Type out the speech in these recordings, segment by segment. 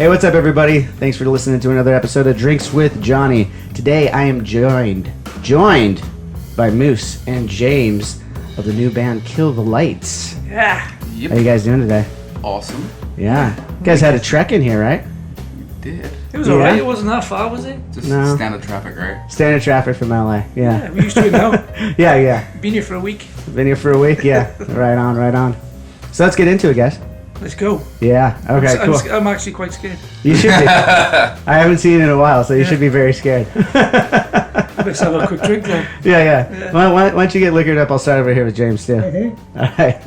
Hey, what's up, everybody? Thanks for listening to another episode of Drinks with Johnny. Today, I am joined by Moose and James of the new band Kill the Lights. Yeah. Yep. How you guys doing today? Awesome. Yeah. You guys had a trek in here, right? We did. It was alright. It wasn't that far, was it? Just No. standard traffic, right? Standard traffic from LA. Yeah, we used to it now. Yeah. Been here for a week. Been here for a week? Yeah. Right on. So let's get into it, guys. Let's go. Yeah. Okay, cool. I'm actually quite scared. You should be. I haven't seen it in a while, so you should be very scared. Let's have a quick drink then. Yeah. Why don't you get liquored up? I'll start over here with James, too. Mm-hmm. All right.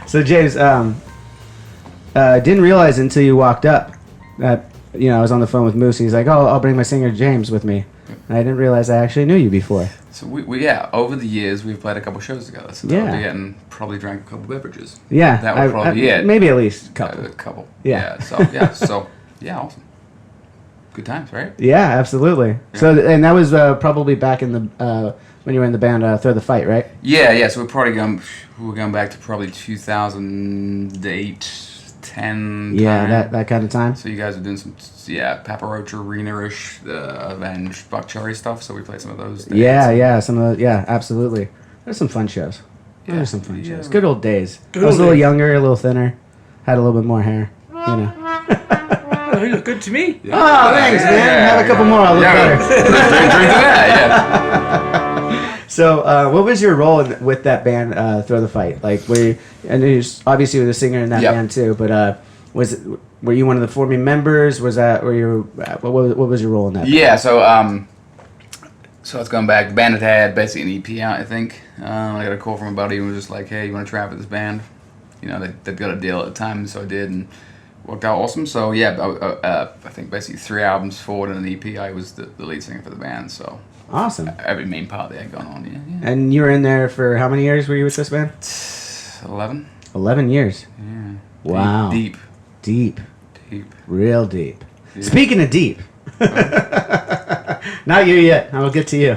So, James, didn't realize until you walked up that, I was on the phone with Moose. He's like, I'll bring my singer James with me. And I didn't realize I actually knew you before. So we over the years we've played a couple shows together. So that'll be it, and probably drank a couple beverages. Yeah. That would probably be it. Maybe at least a couple. A couple. Yeah. So awesome. Good times, right? Yeah, absolutely. Yeah. So, and that was probably back in the when you were in the band Throw the Fight, right? Yeah. So we're going back to probably 2008. 10 yeah, that kind of time. So you guys are doing some Papa Roach Arena-ish Avenged Buck Cherry stuff, so we played some of those days. Absolutely. There's some fun shows. There's some fun shows. Good old days. Good I was a old little days. Younger, a little thinner, had a little bit more hair, Oh, you look good to me. Yeah. Oh, thanks, man. Have a couple more, I'll look better. Drink to that, So, what was your role with that band, Throw the Fight? Like, and you obviously were the singer in that band too, but were you one of the forming members? What was your role in that band? Yeah, so it's going back. The band had basically an EP out, I think. I got a call from a buddy who was just like, hey, you want to try out with this band? They'd got a deal at the time, so I did, and worked out awesome. So, I think basically 3 albums forward and an EP, I was the lead singer for the band, so... Awesome. Every main part they had going on, yeah. And you were in there for how many years were you with this band? 11. 11 years. Yeah. Wow. Deep. Real deep. Yeah. Speaking of deep. Not you yet. I will get to you.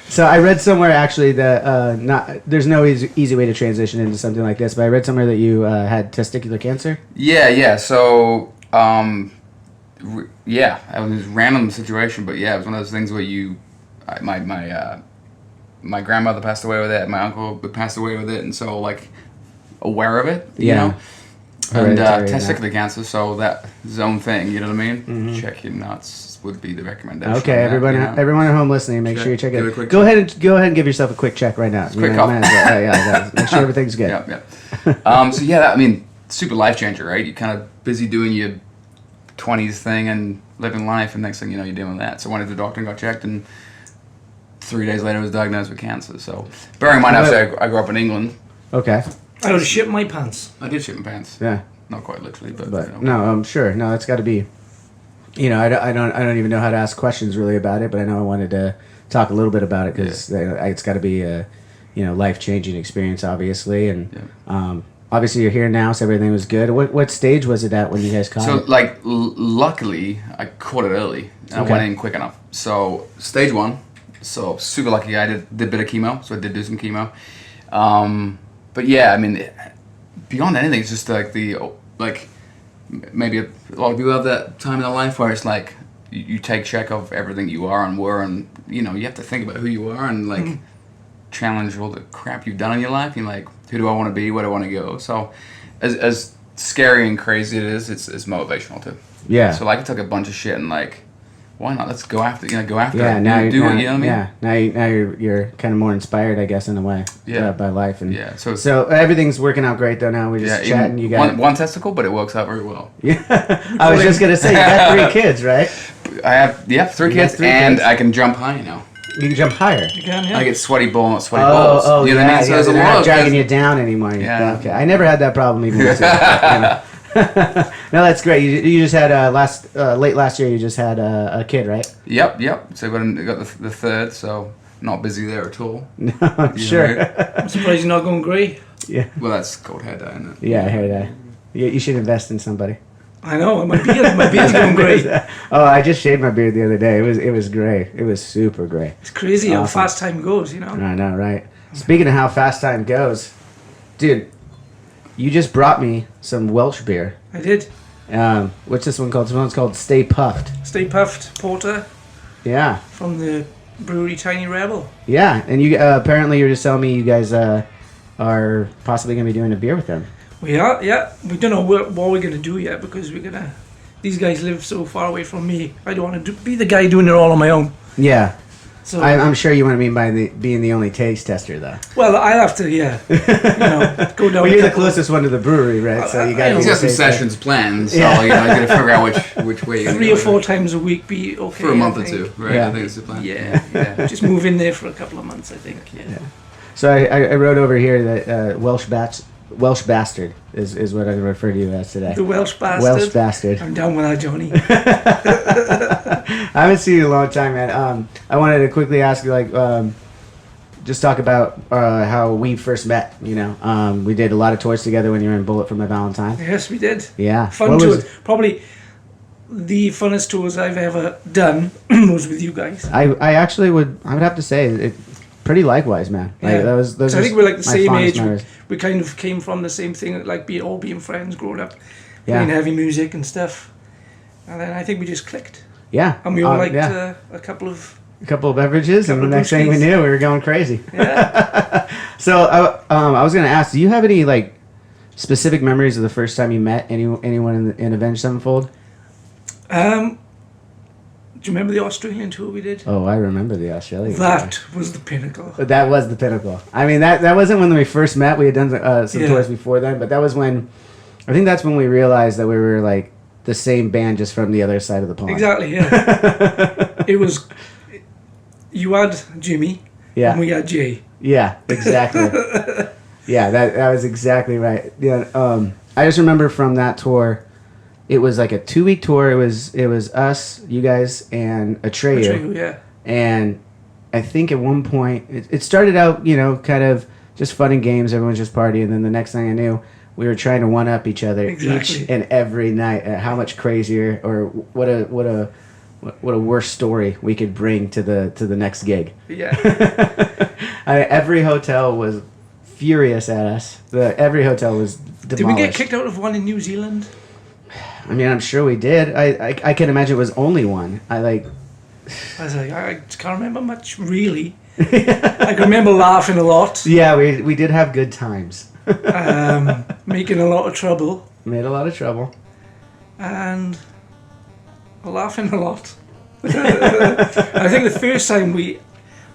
So I read somewhere actually that there's no easy way to transition into something like this, but I read somewhere that you had testicular cancer. Yeah. So, it was a random situation, but yeah, it was one of those things where my grandmother passed away with it, my uncle passed away with it, and so like aware of it, you know, and testicular cancer, so that zone thing, you know what I mean? Mm-hmm. Check your nuts would be the recommendation. Okay, everyone at home listening, make sure you check it. Go ahead and give yourself a quick check right now. Quick call. Make sure everything's good. Yeah. Super life changer, right? You're kind of busy doing your 20s thing and living life, and next thing you know, you're doing that. So I went to the doctor and got checked, and 3 days later I was diagnosed with cancer. So bearing in mind, I grew up in England. Okay. I would have shit my pants. I did shit my pants. Yeah. Not quite literally, but no, I'm sure. No, it's got to be. I don't even know how to ask questions really about it, but I know I wanted to talk a little bit about it because it's got to be a life-changing experience, obviously, and obviously you're here now, so everything was good. What stage was it at when you guys caught it? So luckily I caught it early and I went in quick enough. So stage 1, so super lucky. I did a bit of chemo, so I did do some chemo. But yeah, I mean, beyond anything, it's just maybe a lot of people have that time in their life where it's like you take check of everything you are and were, and you have to think about who you are and challenge all the crap you've done in your life. You're like, who do I want to be? Where do I want to go? So as scary and crazy it is, it's motivational too. Yeah. So I took a bunch of shit and why not? Let's go after it. Yeah, it. Now do it, you know what I mean? Yeah. Now you're kind of more inspired, I guess, in a way. Yeah. By life and So everything's working out great though. Now we're just chatting. You got one testicle, but it works out very well. Yeah. I was just gonna say you got 3 kids, right? I have 3 kids, and I can jump high now. You can jump higher. You can, yeah. I get sweaty balls. You know what I mean? So there's they're not dragging you down anymore. Yeah. Okay. I never had that problem even with No, that's great. You just had late last year. You just had a kid, right? Yep. So I got the third. So not busy there at all. No, I'm sure. I'm surprised you're not going grey. Yeah. Well, that's called hair dye, isn't it? Yeah, hair dye. You should invest in somebody. I know. My beard's going grey. Oh, I just shaved my beard the other day. It was gray. It was super gray. It's crazy how fast time goes, I know, right? Speaking of how fast time goes, dude, you just brought me some Welsh beer. I did. What's this one called? This one's called Stay Puffed. Stay Puffed Porter Yeah. from the brewery Tiny Rebel. Yeah, and you apparently you were just telling me you guys are possibly going to be doing a beer with them. We are, yeah. We don't know what we're going to do yet because these guys live so far away from me. I don't want to be the guy doing it all on my own. Yeah. So I'm sure you want to mean by being the only taste tester, though. Well, I'll have to, go down. Well, you're the closest one to the brewery, right? So you got. He's got some sessions planned, so you got to figure out which way. 3 or 4 times a week be okay for a month or two, right? Yeah. I think it's the plan. Yeah. Just move in there for a couple of months, I think. Yeah. So I wrote over here that Welsh bastard is what I refer to you as today. The Welsh bastard. Welsh bastard. I'm down with that, Johnny. I haven't seen you in a long time, man. I wanted to quickly ask you, just talk about how we first met. You know, we did a lot of tours together when you were in Bullet for My Valentine. Yes, we did. Yeah, Fun tours. Probably the funnest tours I've ever done was with you guys. I would have to say it. Pretty likewise, man. Like, Yeah. those So I think we're like the my same fondest age. memories. We kind of came from the same thing, like being friends growing up, Yeah. playing heavy music and stuff. And then I think we just clicked. Yeah, And we all liked yeah. a couple of... A couple of beverages, and the couple of next thing we brewskis. knew, we were going crazy. Yeah. So I was going to ask, do you have any like specific memories of the first time you met anyone in Avenged Sevenfold? Do you remember the Australian tour we did? Oh, I remember the Australian. That was the pinnacle. That was the pinnacle. I mean, that wasn't when we first met. We had done some Yeah. tours before then, but that was when, I think that's when we realized that we were like the same band, just from the other side of the pond. Exactly, yeah. It was... You had Jimmy, Yeah. and we had Jay. Yeah, exactly. Yeah, that was exactly right. Yeah, I just remember from that tour, it was like a 2-week tour. It was us, you guys, and Atreyu. Yeah. And I think at one point, it started out, kind of just fun and games. Everyone's just partying. And then the next thing I knew, we were trying to one-up each other Exactly. each and every night at how much crazier or what a worse story we could bring to the next gig. Yeah. Every hotel was furious at us. Every hotel was demolished. Did we get kicked out of one in New Zealand? I mean, I'm sure we did. I can imagine it was only one. I was like, I can't remember much, really. I can remember laughing a lot. Yeah, we did have good times. Making a lot of trouble. Made a lot of trouble. And laughing a lot. I think the first time we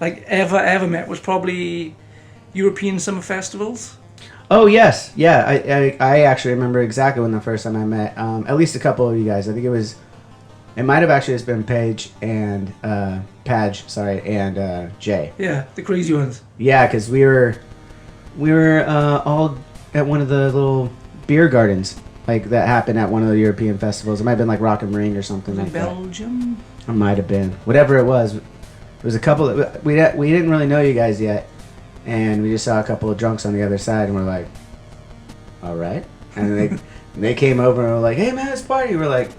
ever met was probably European Summer Festivals. Oh yes, yeah. I actually remember exactly when the first time I met at least a couple of you guys. I think it might have actually just been Paige and and Jay. Yeah, the crazy ones. Yeah, because we were all at one of the little beer gardens that happened at one of the European festivals. It might have been like Rock and Ring or something Was like it Belgium? that. It might have been whatever it was. There was a couple. We didn't really know you guys yet. And we just saw a couple of drunks on the other side, and we're like, all right. And they came over and were like, hey, man, let's party. We're like,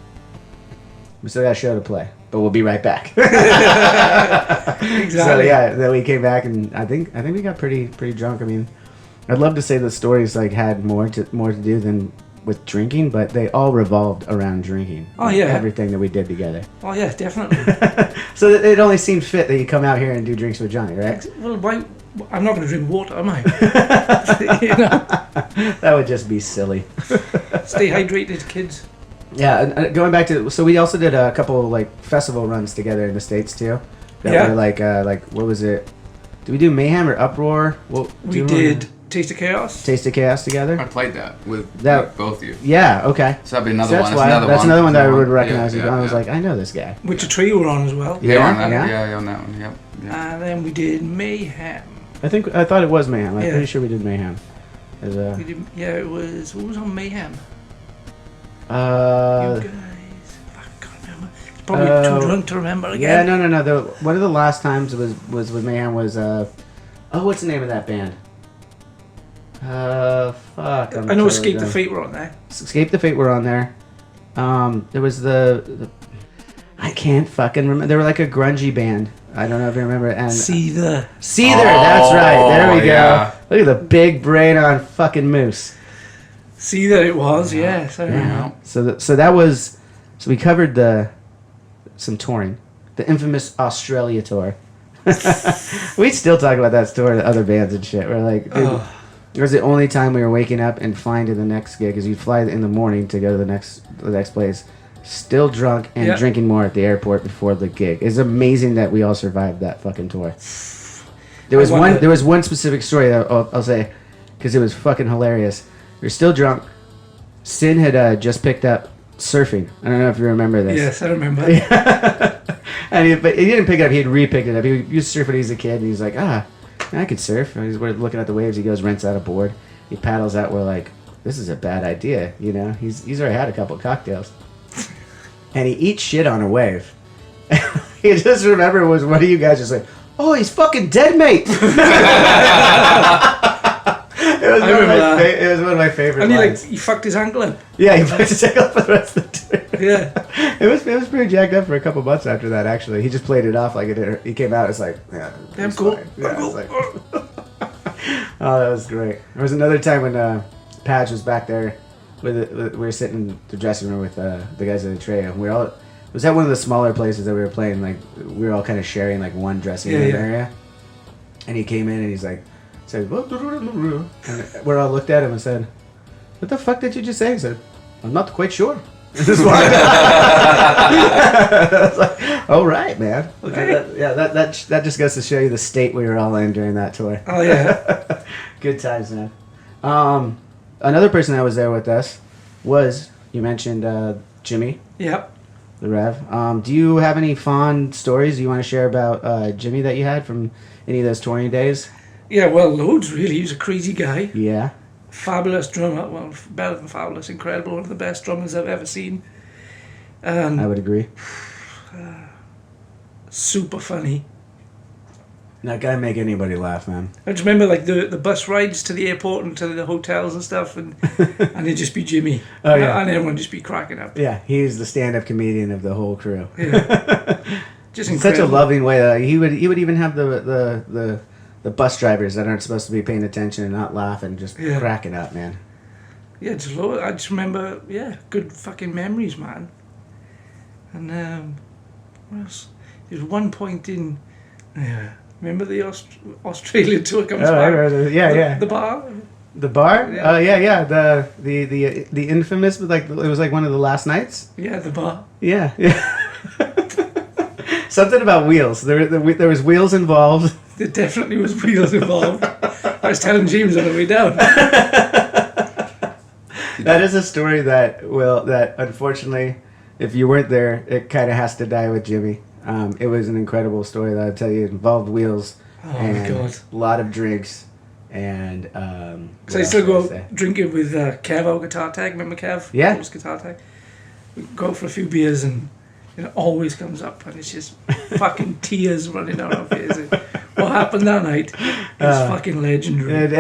we still got a show to play, but we'll be right back. Exactly. So, yeah, then we came back, and I think we got pretty drunk. I mean, I'd love to say the stories had more to do than with drinking, but they all revolved around drinking. Oh, yeah. Everything that we did together. Oh, yeah, definitely. So it only seemed fit that you come out here and do drinks with Johnny, right? Well, why? I'm not going to drink water, am I? That would just be silly. Stay hydrated, kids. Yeah, and going back to, so we also did a couple festival runs together in the States too. That were like what was it? Did we do Mayhem or Uproar? We did Taste of Chaos. Taste of Chaos together. I played that with both of you. Yeah. Okay. So that'd be another So one. that's another one that I would recognize. Yeah, I was like, I know this guy. Which a trio were on as well. They were on that. Yeah. Yeah, on that one. Yep. Yeah. And then we did Mayhem. I thought it was Mayhem. I'm Yeah. pretty sure we did Mayhem. We did, it was. What was on Mayhem? You Uh. guys. I can't remember. It's probably too drunk to remember Yeah. again. No. One of the last times was with Mayhem was what's the name of that band? Fuck. I know Escape the Fate were on there. Escape the Fate were on there. There was the I can't fucking remember. They were like a grungy band. I don't know if you remember. And Seether. Seether, that's right. There we go. Yeah. Look at the big brain on fucking Moose. See that it was, yes. I remember. So we covered some touring, the infamous Australia tour. We still talk about that tour to other bands and shit. We're like, dude, it was the only time we were waking up and flying to the next gig, because you'd fly in the morning to go to the next place, still drunk and drinking more at the airport before the gig. It's amazing that we all survived that fucking tour. There was one specific story that I'll say, because it was fucking hilarious. We were still drunk. Sin had just picked up surfing. I don't know if you remember this. Yes, I remember. But he didn't pick it up. He had re-picked it up. He used to surf when he was a kid, and he's like, I could surf. And we're looking at the waves. He goes, rents out a board. He paddles out. We're like, this is a bad idea. You know, he's already had a couple of cocktails. And he eats shit on a wave. He just remember was one of you guys just like, oh, he's fucking dead, mate. It was one of my favorite and lines. he fucked his ankle up. Yeah, he fucked his ankle up for the rest of the tour. Yeah. It was pretty jacked up for a couple months after that, actually. He just played it off like it did. He came out, it's like, yeah. I'm cool. Fine. Yeah, it's like, oh, that was great. There was another time when Padge was back there. We were sitting in the dressing room with the guys at the trio. It was at one of the smaller places that we were playing. Like, we were all kind of sharing like one dressing room area. And he came in and he's like, said, and we all looked at him and said, what the fuck did you just say? He said, I'm not quite sure. Just walked out. I was like, all right, man. Okay. That just goes to show you the state we were all in during that tour. Oh, yeah. Good times, man. Another person that was there with us was, you mentioned Jimmy. Yep. The Rev. Do you have any fond stories you want to share about Jimmy that you had from any of those touring days? Yeah, well, loads, really. He was a crazy guy. Yeah. Fabulous drummer. Well, better than fabulous. Incredible. One of the best drummers I've ever seen. I would agree. Super funny. That guy make anybody laugh, man. I just remember like the bus rides to the airport and to the hotels and stuff, and it'd just be Jimmy. Oh, yeah. And everyone just be cracking up. Yeah, he's the stand-up comedian of the whole crew. Yeah. Just in such a loving way. He would even have the bus drivers that aren't supposed to be paying attention and not laughing, just cracking up, man. Yeah, I just remember, good fucking memories, man. And what else? There's one point in, remember the Australian tour comes back? The bar. The bar? Yeah. Yeah. The infamous, like it was like one of the last nights. Yeah, the bar. Yeah. Something about wheels. There was wheels involved. There definitely was wheels involved. I was telling James on the way down. That is a story that unfortunately, if you weren't there, it kind of has to die with Jimmy. It was an incredible story that I tell you. It involved wheels and God. A lot of drinks and. Because I still go drinking with Kev, our guitar tech. Remember Kev? Yeah. His guitar tech. We go for a few beers and it always comes up and it's just fucking tears running down our faces. What happened that night is fucking legendary.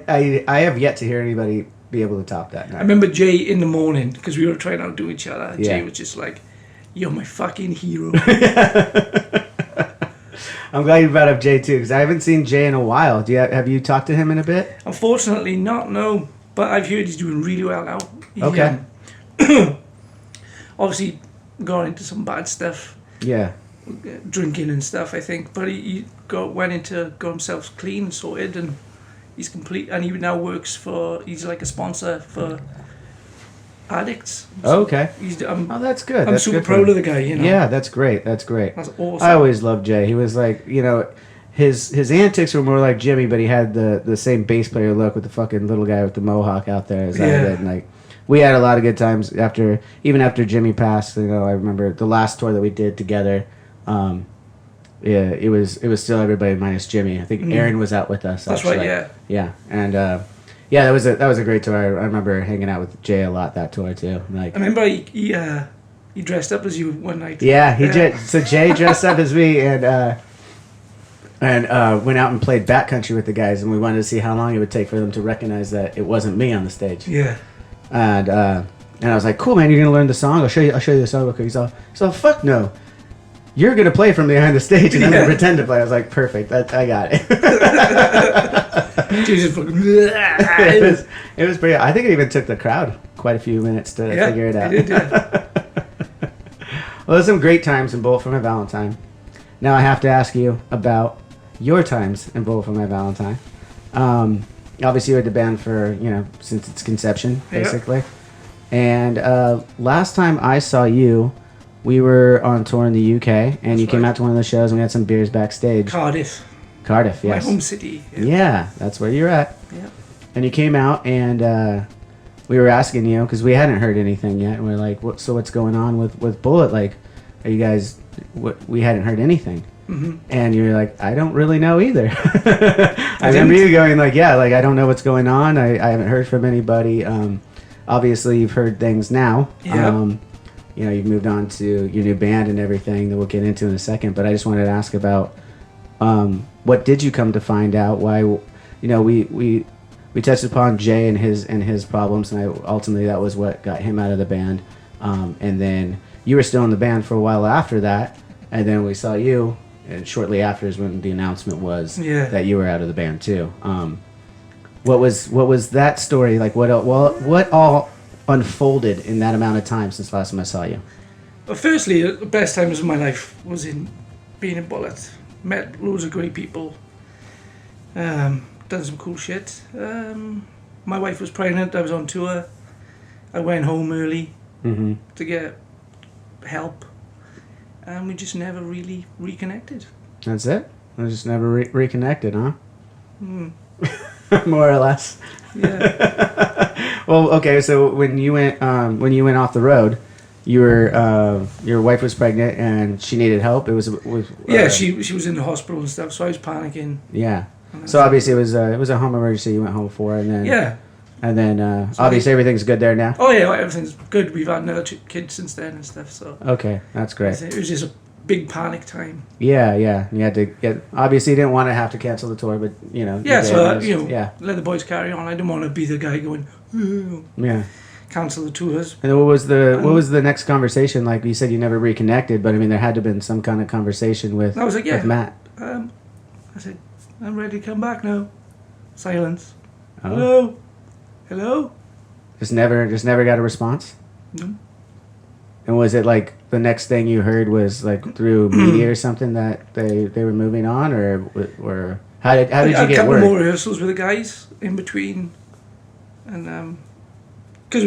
I have yet to hear anybody be able to top that night. I remember Jay in the morning because we were trying to outdo each other. Yeah. Jay was just like, "You're my fucking hero." I'm glad you brought up Jay too, because I haven't seen Jay in a while. Have you talked to him in a bit? Unfortunately, not. No, but I've heard he's doing really well now. Okay. Obviously, got into some bad stuff. Yeah. Drinking and stuff, I think, but he got himself clean, sorted, and he's complete. And he now works he's like a sponsor for addicts. So okay. That's good. I'm super proud of the guy. You know. Yeah, that's great. That's awesome. I always loved Jay. He was like, his antics were more like Jimmy, but he had the same bass player look with the fucking little guy with the mohawk out there as I did. And like, we had a lot of good times after Jimmy passed. I remember the last tour that we did together. It was still everybody minus Jimmy. I think Aaron was out with us. That's actually. right. Yeah. And that was a great tour. I remember hanging out with Jay a lot that tour too. Like, I remember he dressed up as you one night. Yeah, he did. So Jay dressed up as me and went out and played backcountry with the guys, and we wanted to see how long it would take for them to recognize that it wasn't me on the stage. Yeah. And I was like, "Cool, man, you're gonna learn the song. I'll show you the song." Okay, so fuck no. You're gonna play from behind the stage, and I'm gonna pretend to play. I was like, "Perfect, I got it." Jesus fucking. It was pretty. I think it even took the crowd quite a few minutes to figure it out. It did, yeah. Well, there's some great times in Bullet for My Valentine. Now I have to ask you about your times in Bullet for My Valentine. Obviously, you had the band for, since its conception, basically. And last time I saw you, we were on tour in the UK, and That's you came right. out to one of the shows, and we had some beers backstage. Cardiff. Cardiff, My yes. home city. Yeah, that's where you're at. Yeah. And you came out, and we were asking you, because we hadn't heard anything yet, and we are like, what's going on with Bullet? Like, are you guys, we hadn't heard anything. Mm-hmm. And you're like, I don't really know either. I remember you going like, I don't know what's going on. I haven't heard from anybody. Obviously, you've heard things now. Yeah. You've moved on to your new band and everything that we'll get into in a second. But I just wanted to ask about what did you come to find out? Why, we touched upon Jay and his problems, and ultimately that was what got him out of the band. And then you were still in the band for a while after that, and then we saw you. And shortly after is when the announcement was that you were out of the band too. What was that story like? What all unfolded in that amount of time since last time I saw you? Well, firstly, the best times of my life was in being in Bullet. Met loads of great people. Done some cool shit. My wife was pregnant. I was on tour. I went home early to get help. And we just never really reconnected. That's it? We just never reconnected, huh? Mm. More or less. Yeah. Well, okay. So when you went off the road, your wife was pregnant and she needed help. It was she was in the hospital and stuff, so I was panicking. Yeah. So obviously it was a home emergency you went home for, and then and then obviously everything's good there now. Oh yeah, everything's good. We've had another kid since then and stuff. So okay, that's great. It was just a big panic time. Yeah. You had to get. Obviously, you didn't want to have to cancel the tour, but Yeah, so let the boys carry on. I didn't want to be the guy going. Yeah. Cancel the tours. And then what was the next conversation like? You said you never reconnected, but I mean there had to have been some kind of conversation with. I was like, with Matt. I said, I'm ready to come back now. Silence. Oh. Hello. Just never got a response. No. And was it like the next thing you heard was like through media or something that they were moving on, or how did you get word? A couple more rehearsals with the guys in between, and because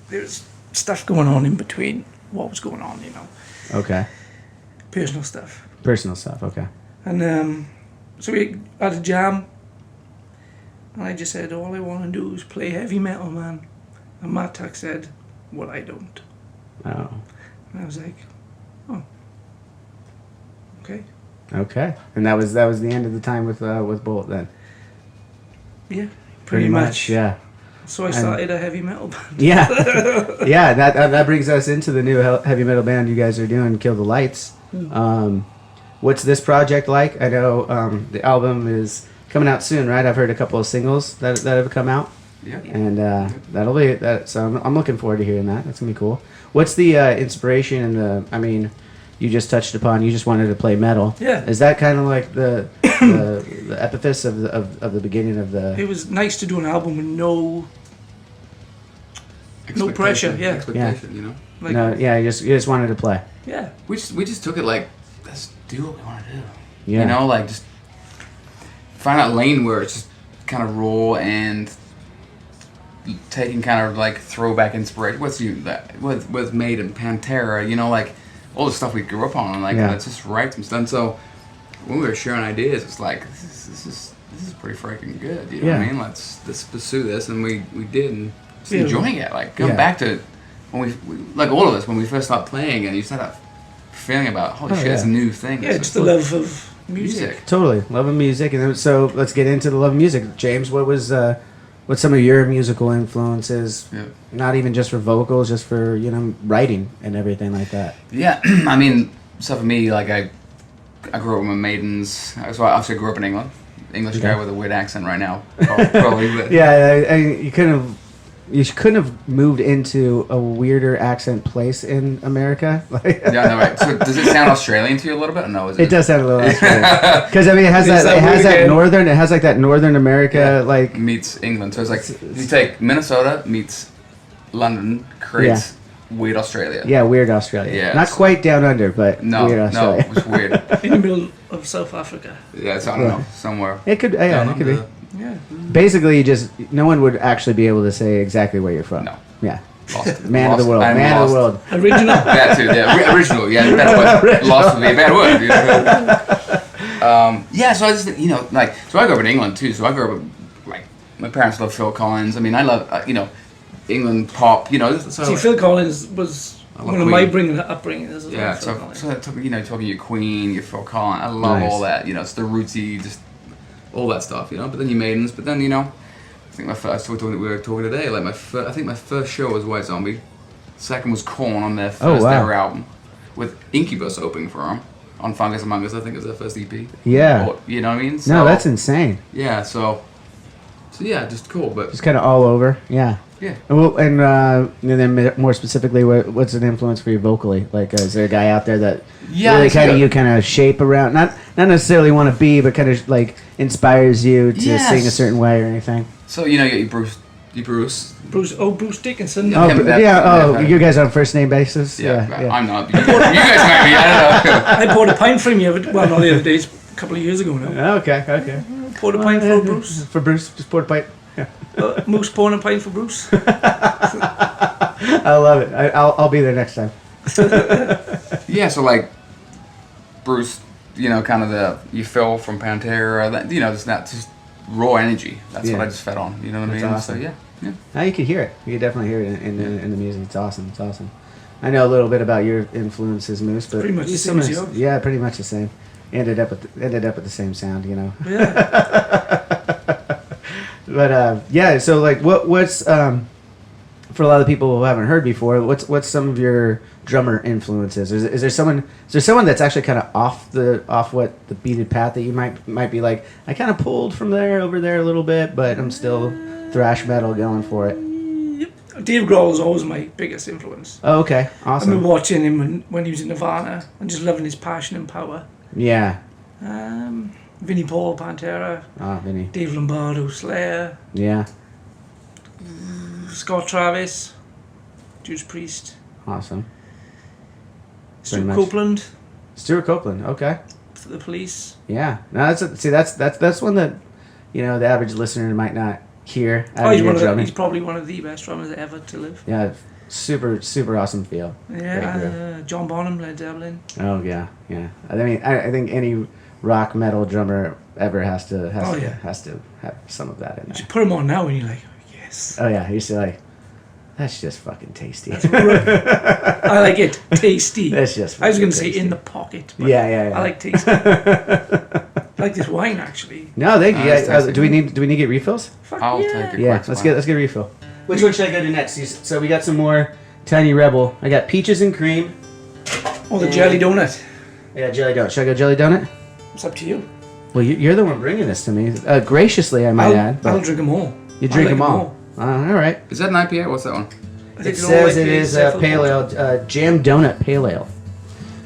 there's stuff going on in between what was going on, Okay. Personal stuff. Okay. And so we had a jam, and I just said, all I want to do is play heavy metal, man. And Matt Tuck said, well, I don't. Oh. And I was like, oh, okay. Okay. And that was the end of the time with Bullet then. Yeah, pretty much. Yeah. So I started a heavy metal band. Yeah. Yeah, that brings us into the new heavy metal band you guys are doing, Kill the Lights. What's this project like? I know the album is coming out soon, right? I've heard a couple of singles that have come out. Yeah. And that'll be that. So I'm looking forward to hearing that. That's gonna be cool. What's the inspiration and the? I mean, you just touched upon. You just wanted to play metal. Yeah. Is that kind of like the epiphysis of the beginning of the? It was nice to do an album with no pressure. Yeah. Expectation, Like, No, yeah. You just wanted to play. Yeah. We just took it like, let's do what we want to do. Yeah. Like just find out lane where it's just kind of raw and taking kind of like throwback inspiration. What's made in Pantera, like all the stuff we grew up on, like let's just write some stuff. And so when we were sharing ideas, it's like this is pretty freaking good. You know what I mean? Let's pursue this, and we did, and just enjoying it. Like going back to when we like all of us when we first started playing, and you start that feeling about holy shit, it's a new thing. Yeah, it's the love of music. Totally, love of music, and then, so let's get into the love of music. James, what's some of your musical influences? Yeah. Not even just for vocals, just for writing and everything like that. Yeah, I mean, so for me, like I grew up with my maidens. So I actually grew up in England. English guy with a weird accent right now, probably. But Yeah, you kind of you couldn't have moved into a weirder accent place in America. Like, Yeah, no, right. So does it sound Australian to you a little bit? Or no, is it does sound a little Australian. Because I mean, it has that northern America like. meets England. So it's like you take Minnesota meets London creates weird Australia. Yeah, weird Australia. Yeah, Not so- quite down under, but weird No, Australia. it's weird. In the middle of South Africa. Yeah, it's I don't know somewhere. It could, down it could be. under. Yeah. Basically, no one would actually be able to say exactly where you're from. No. Yeah. Lost. Man of the world. I'm Man of the lost. world. Original. That too. Yeah, original. Yeah, that's what lost would be a bad word. You know? Yeah, so I just so I grew up in England too. So I grew up like my parents love Phil Collins. I mean, I love England pop. So See, Phil Collins was love one of my Queen. upbringings as well. yeah, Phil so Collins. talking your Queen, your Phil Collins. I love Nice. all that. It's the rootsy, just all that stuff. But then your Maidens. But then I think my first. We were talking today. Like I think my first show was White Zombie. Second was Korn on their first wow. ever album, with Incubus opening for them on Fungus Among Us. I think is their first EP. Yeah. Or, you know what I mean? No, So, that's insane. yeah. So yeah, just cool. But Just kind of all over. Yeah. yeah. And then more specifically, what's an influence for you vocally? Like, is there a guy out there that really you kind of shape around? Not necessarily want to be, but kind of like inspires you to Yes. sing a certain way or anything. So you get your Bruce. Bruce Dickinson. Yeah. him, that- You guys on first name basis? Yeah, I'm not. You guys might be. I don't know. I bought a pint from you, well, not the other day, a couple of years ago now. Okay. Poured a pint for Bruce. For Bruce, just poured a pint. Moose pouring a pint for Bruce. I love it. I'll be there next time. Yeah. So like Bruce, kind of you Phil from Pantera. Just raw energy. That's what I just fed on. You know what I mean? That's awesome. So yeah. Now you could hear it. You could definitely hear it in the music. It's awesome. I know a little bit about your influences, Moose, but Pretty much the same as yours. Yeah, pretty much the same. Ended up with the same sound, Yeah. But yeah, so like, what's for a lot of people who haven't heard before, what's some of your drummer influences? Is there someone that's actually kind of off what the beated path that you might be like? I kind of pulled from there over there a little bit, but I'm still thrash metal going for it. Dave Grohl is always my biggest influence. Oh, okay, I awesome. remember watching him when he was in Nirvana and just loving his passion and power. Yeah. Vinnie Paul, Pantera. Oh, Vinny. Dave Lombardo, Slayer. Yeah. Scott Travis. Judas Priest. Awesome. Stuart much. Copeland. Stuart Copeland. Okay. For the Police. Yeah. No, that's one that the average listener might not hear. He's probably one of the best drummers ever to live. Yeah. Super awesome feel. Yeah. John Bonham, Led Zeppelin. Oh yeah. I mean, I think any rock metal drummer ever has to have some of that in there. You put him on now and you're like, yes. Oh yeah, he's like, that's just fucking tasty. I like it. Tasty. That's just. I was going to fucking say in tasty. the pocket. But Yeah. I like tasty. I like this wine actually. No, thank you. Nice, Yeah, tasty. do we need to get refills? Fuck I'll yeah. take it. Yeah, let's get a refill. Which one should I go to next? So we got some more Tiny Rebel. I got peaches and cream. Oh, the jelly donut. Yeah, jelly donut. Should I go jelly donut? It's up to you. Well, you're the one bringing this to me. Graciously, I might add. But I'll drink them all. you drink I like them all. All right. Is that an IPA? What's that one? I It think they're all says like it is except a for pale the- ale, jam donut pale ale.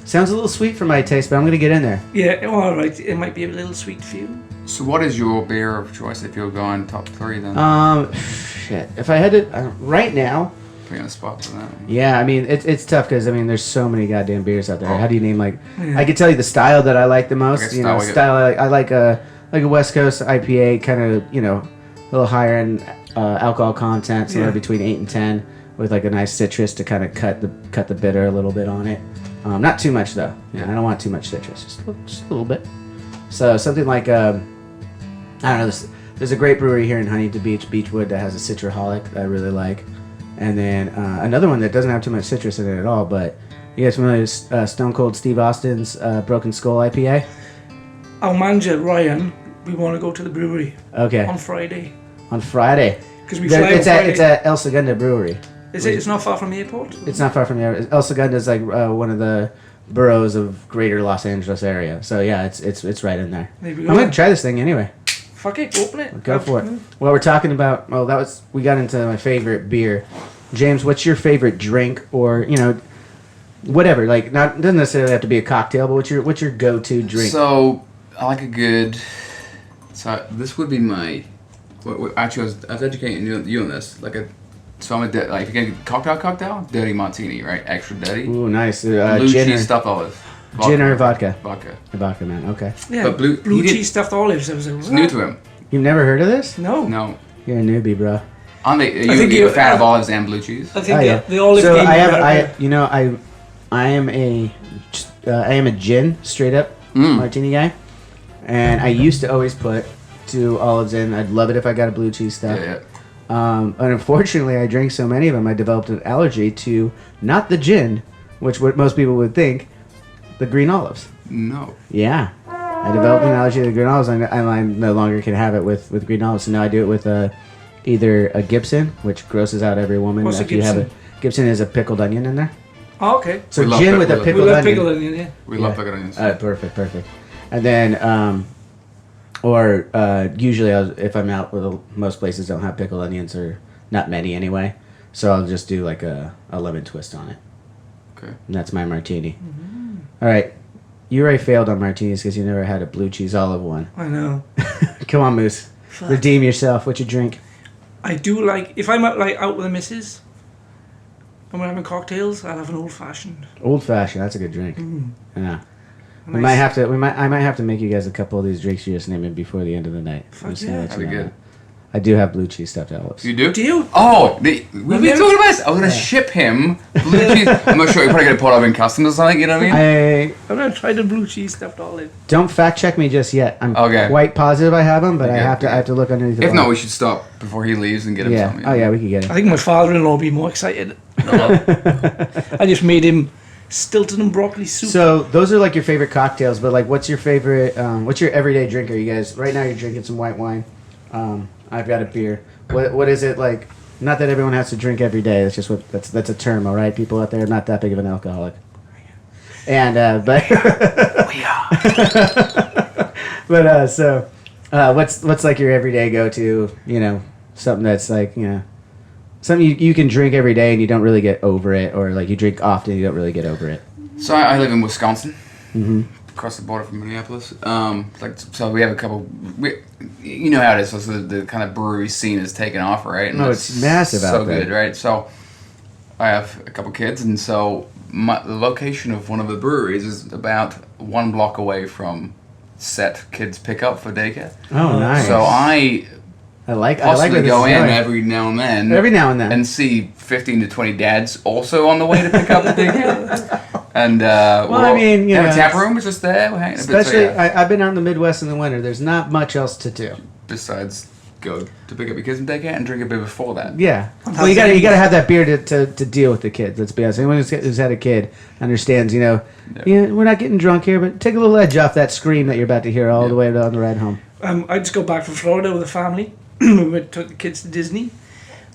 Sounds a little sweet for my taste, but I'm gonna get in there. Yeah, all right. It might be a little sweet for you. So what is your beer of choice if you're going top 3 then? Shit. If I had to, right now, Put you on the spot for that. yeah. I mean, it's tough because there's so many goddamn beers out there. Oh. How do you name I could tell you the style that I like the most. Okay, style, I like a West Coast IPA, kind of a little higher in alcohol content, somewhere Yeah. between 8 and 10, with like a nice citrus to kind of cut the bitter a little bit on it. Not too much though. Yeah, I don't want too much citrus, just a little bit. So something like I don't know. There's a great brewery here in Huntington Beach, Beechwood, that has a Citraholic that I really like, and then another one that doesn't have too much citrus in it at all. But you guys familiar with Stone Cold Steve Austin's Broken Skull IPA? Our manager Ryan, we want to go to the brewery Okay, on Friday on Friday. because we fly on It's Friday. at El Segundo Brewery. Is it? It's not far from the airport. It's not far from there. El Segundo is like one of the boroughs of Greater Los Angeles area. So yeah, it's right in there. There we I'm go. gonna try this thing anyway. Fuck it, open it. Go for it. Well, we're talking about. Well, we got into my favorite beer. James, what's your favorite drink, or whatever? Like, doesn't necessarily have to be a cocktail, but what's your go-to drink? So I like a good. So this would be my. Actually, I was educating you on this. So I'm like if you get cocktail, dirty martini, right? Extra dirty. Ooh, nice. Blue Gin cheese stuffed olive. Gin or vodka? Vodka. Vodka, man. Okay. Yeah, But blue cheese stuffed olives. I was like, It's new to him. You've never heard of this? No. No. You're a newbie, bro. Are you a fan of olives and blue cheese? I think Oh, yeah. the olive So game. I am a gin straight up martini guy, and I used to always put 2 olives in. I'd love it if I got a blue cheese stuff. Yeah. And unfortunately, I drank so many of them, I developed an allergy to not the gin, which what most people would think, the green olives. No. Yeah, I developed an allergy to the green olives, and I no longer can have it with green olives. So now I do it with either a Gibson, which grosses out every woman. What's a if you have Gibson? Gibson is a pickled onion in there. Oh, okay. So We love gin pic- with we a love- pickled We love onion. pickled onion, yeah. We love pickled onions. Perfect. And then, usually if I'm out, most places don't have pickled onions, or not many anyway. So I'll just do like a lemon twist on it. Okay. And that's my martini. All right. You already failed on martinis because you never had a blue cheese olive one. I know. Come on, Moose. Fuck. Redeem yourself. What you drink? I do like, if I'm out with the missus, and we're having cocktails, I'll have an old fashioned. Old fashioned. That's a good drink. Yeah. Nice. I might have to make you guys a couple of these drinks you just named before the end of the night. Fuck Just yeah. let you That'd be know good. that. I do have blue cheese stuffed olives. You do? Do you? Oh, we've been talking about this. I was gonna ship him blue cheese. I'm not sure. You're probably gonna pull up in customs or something. You know what I mean? I I've never tried a blue cheese stuffed olive. don't fact check me just yet. I'm Okay. quite positive I have them, but Okay, I have okay. to look underneath the If bottle. not, we should stop before he leaves and get him Yeah. something. Oh yeah, we could get I it. think my father-in-law will be more excited. I just made him Stilton and broccoli soup. So those are like your favorite cocktails, but like, what's your favorite? What's your everyday drink? Are you guys right now? You're drinking some white wine. I've got a beer. What is it like? Not that everyone has to drink every day. That's just that's a term, all right? People out there, I'm not that big of an alcoholic. And but we are. but what's like your everyday go to? Something that's like something you can drink every day and you don't really get over it, or like you drink often and you don't really get over it. So I live in Wisconsin, Mm-hmm. across the border from Minneapolis. So we have a couple. You know how it is. So the kind of brewery scene is taking off, right? And No, it's massive out there. So good, right? So I have a couple kids, and so the location of one of the breweries is about 1 block away from set kids pick up for daycare. Oh, nice. So I I possibly like where this go is in going. every now and then. Every now and then. And see 15 to 20 dads also on the way to pick up the daycare. And I mean, we have a tap it's- room. It's just there. We're hanging. Especially, So, yeah. I've been out in the Midwest in the winter. There's not much else to do. Besides go to pick up your kids from daycare and drink a beer before that. Yeah. Well, you gotta have that beer to deal with the kids. Let's be honest. Anyone who's had a kid understands. Yeah, we're not getting drunk here, but take a little edge off that scream that you're about to hear all the way on the ride home. I just got back from Florida with a family. We took the kids to Disney.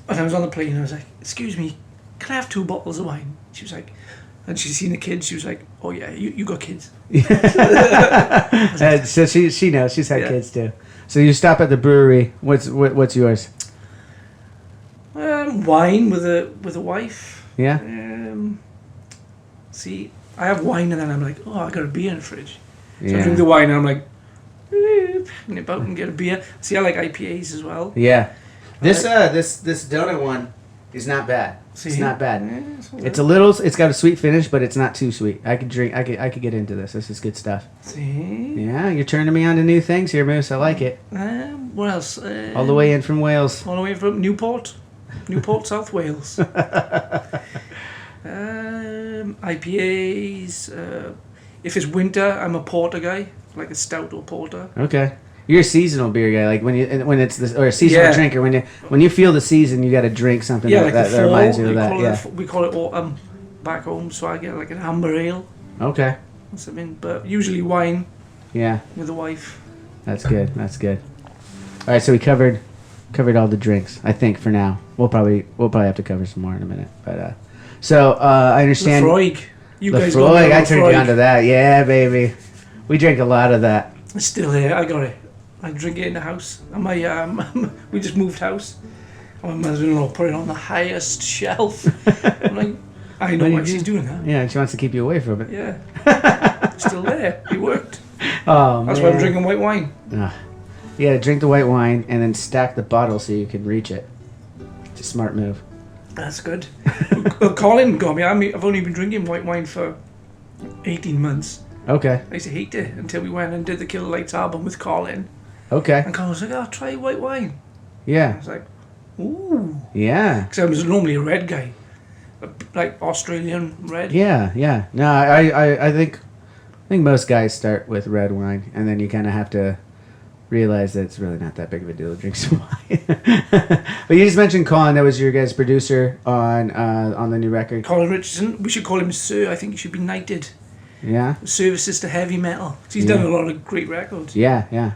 And I was on the plane and I was like, excuse me, can I have 2 bottles of wine? She was like, and she'd seen the kids. She was like, oh yeah, you got kids. So she knows. She's had Yeah. kids too. So you stop at the brewery. What's yours? Wine with a wife. Yeah. See, I have wine and then I'm like, oh, I got a beer in the fridge. So I Yeah. drink the wine and I'm like, nip out and get a beer. See, I like IPAs as well. Yeah. This donut one is not bad. See? It's not bad. Yeah, it's all It's right. a little. It's got a sweet finish, but it's not too sweet. I could drink. I could get into this. This is good stuff. See? Yeah, you're turning me on to new things here, Moose. I like it. What else? All the way in from Wales. All the way from Newport, South Wales. IPAs. If it's winter, I'm a porter guy, like a stout or porter. Okay. You're a seasonal beer guy. Like when it's this, or a seasonal Yeah. drinker. When you feel the season, you got to drink something Yeah, like that the fall. reminds you of that. Yeah. We call it autumn back home, so I get like an amber ale Okay. or something. But usually wine Yeah. with the wife. That's good. That's good. All right, so we covered all the drinks. I think for now. We'll probably have to cover some more in a minute. But I understand. Lefroy. You guys Lefroy, got I turned you on to that. Yeah, baby. We drank a lot of that. It's still here. I got it. I drink it in the house. And we just moved house. And my mother-in-law put it on the highest shelf. I'm like, I know What do why you she's do? doing that. Yeah, she wants to keep you away from it. Yeah. It's still there. It worked. Oh, That's man. why I'm drinking white wine. Ugh. You gotta drink the white wine and then stack the bottle so you can reach it. It's a smart move. That's good. Well, Colin got me. I've only been drinking white wine for 18 months. Okay. I used to hate it until we went and did the Killer Lights album with Colin. Okay. And Colin was like, oh, try white wine. I Yeah. was like, ooh. Yeah. Because I was normally a red guy. Like Australian red. Yeah. Yeah. No, I think most guys start with red wine, and then you kind of have to realize that it's really not that big of a deal to drink some wine. But you just mentioned Colin. That was your guys' producer on the new record. Colin Richardson. We should call him Sir. I think he should be knighted. Yeah. Services to heavy metal. He's Yeah. done a lot of great records. Yeah. Yeah.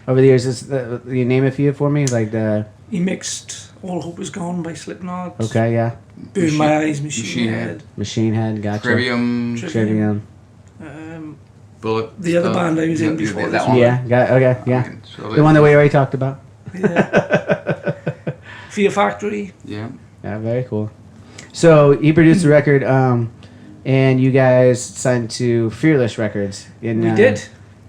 Over the years, you name a few for me, like the. He mixed All Hope Is Gone by Slipknot. Okay. Yeah. Burn My Eyes, Machine Machine Head. Machine Head. Gotcha. Trivium, Trivium. Bullet. The other band I was in before this that one. one. Yeah. Got. Okay. Yeah. So The one that we already talked about. Yeah. Fear Factory. Yeah. Yeah, very cool. So he produced the record, and you guys signed to Fearless Records. We did.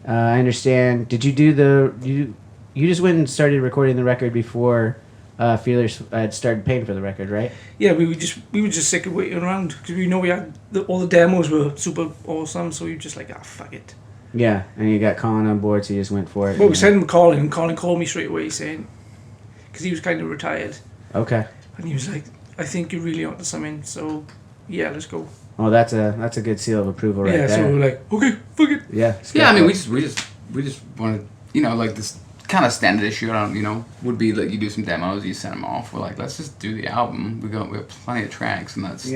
I understand. Did you do you just went and started recording the record before Fearless had started paying for the record, right? Yeah, we were just sick of waiting around because we know we had all the demos were super awesome, so we were just like, ah, fuck it. Yeah, and you got Colin on board, so you just went for it. Well, we sent him Colin, and Colin called me straight away saying, because he was kind of retired, Okay. and he was like, I think you're really onto something, so yeah, let's go. Well, that's a good seal of approval right yeah, there. so we were like, okay, fuck it. Yeah. Yeah, I mean, we just wanted, like this kind of standard issue. Would be like you do some demos, you send them off. We're like, let's just do the album. We have plenty of tracks, and let's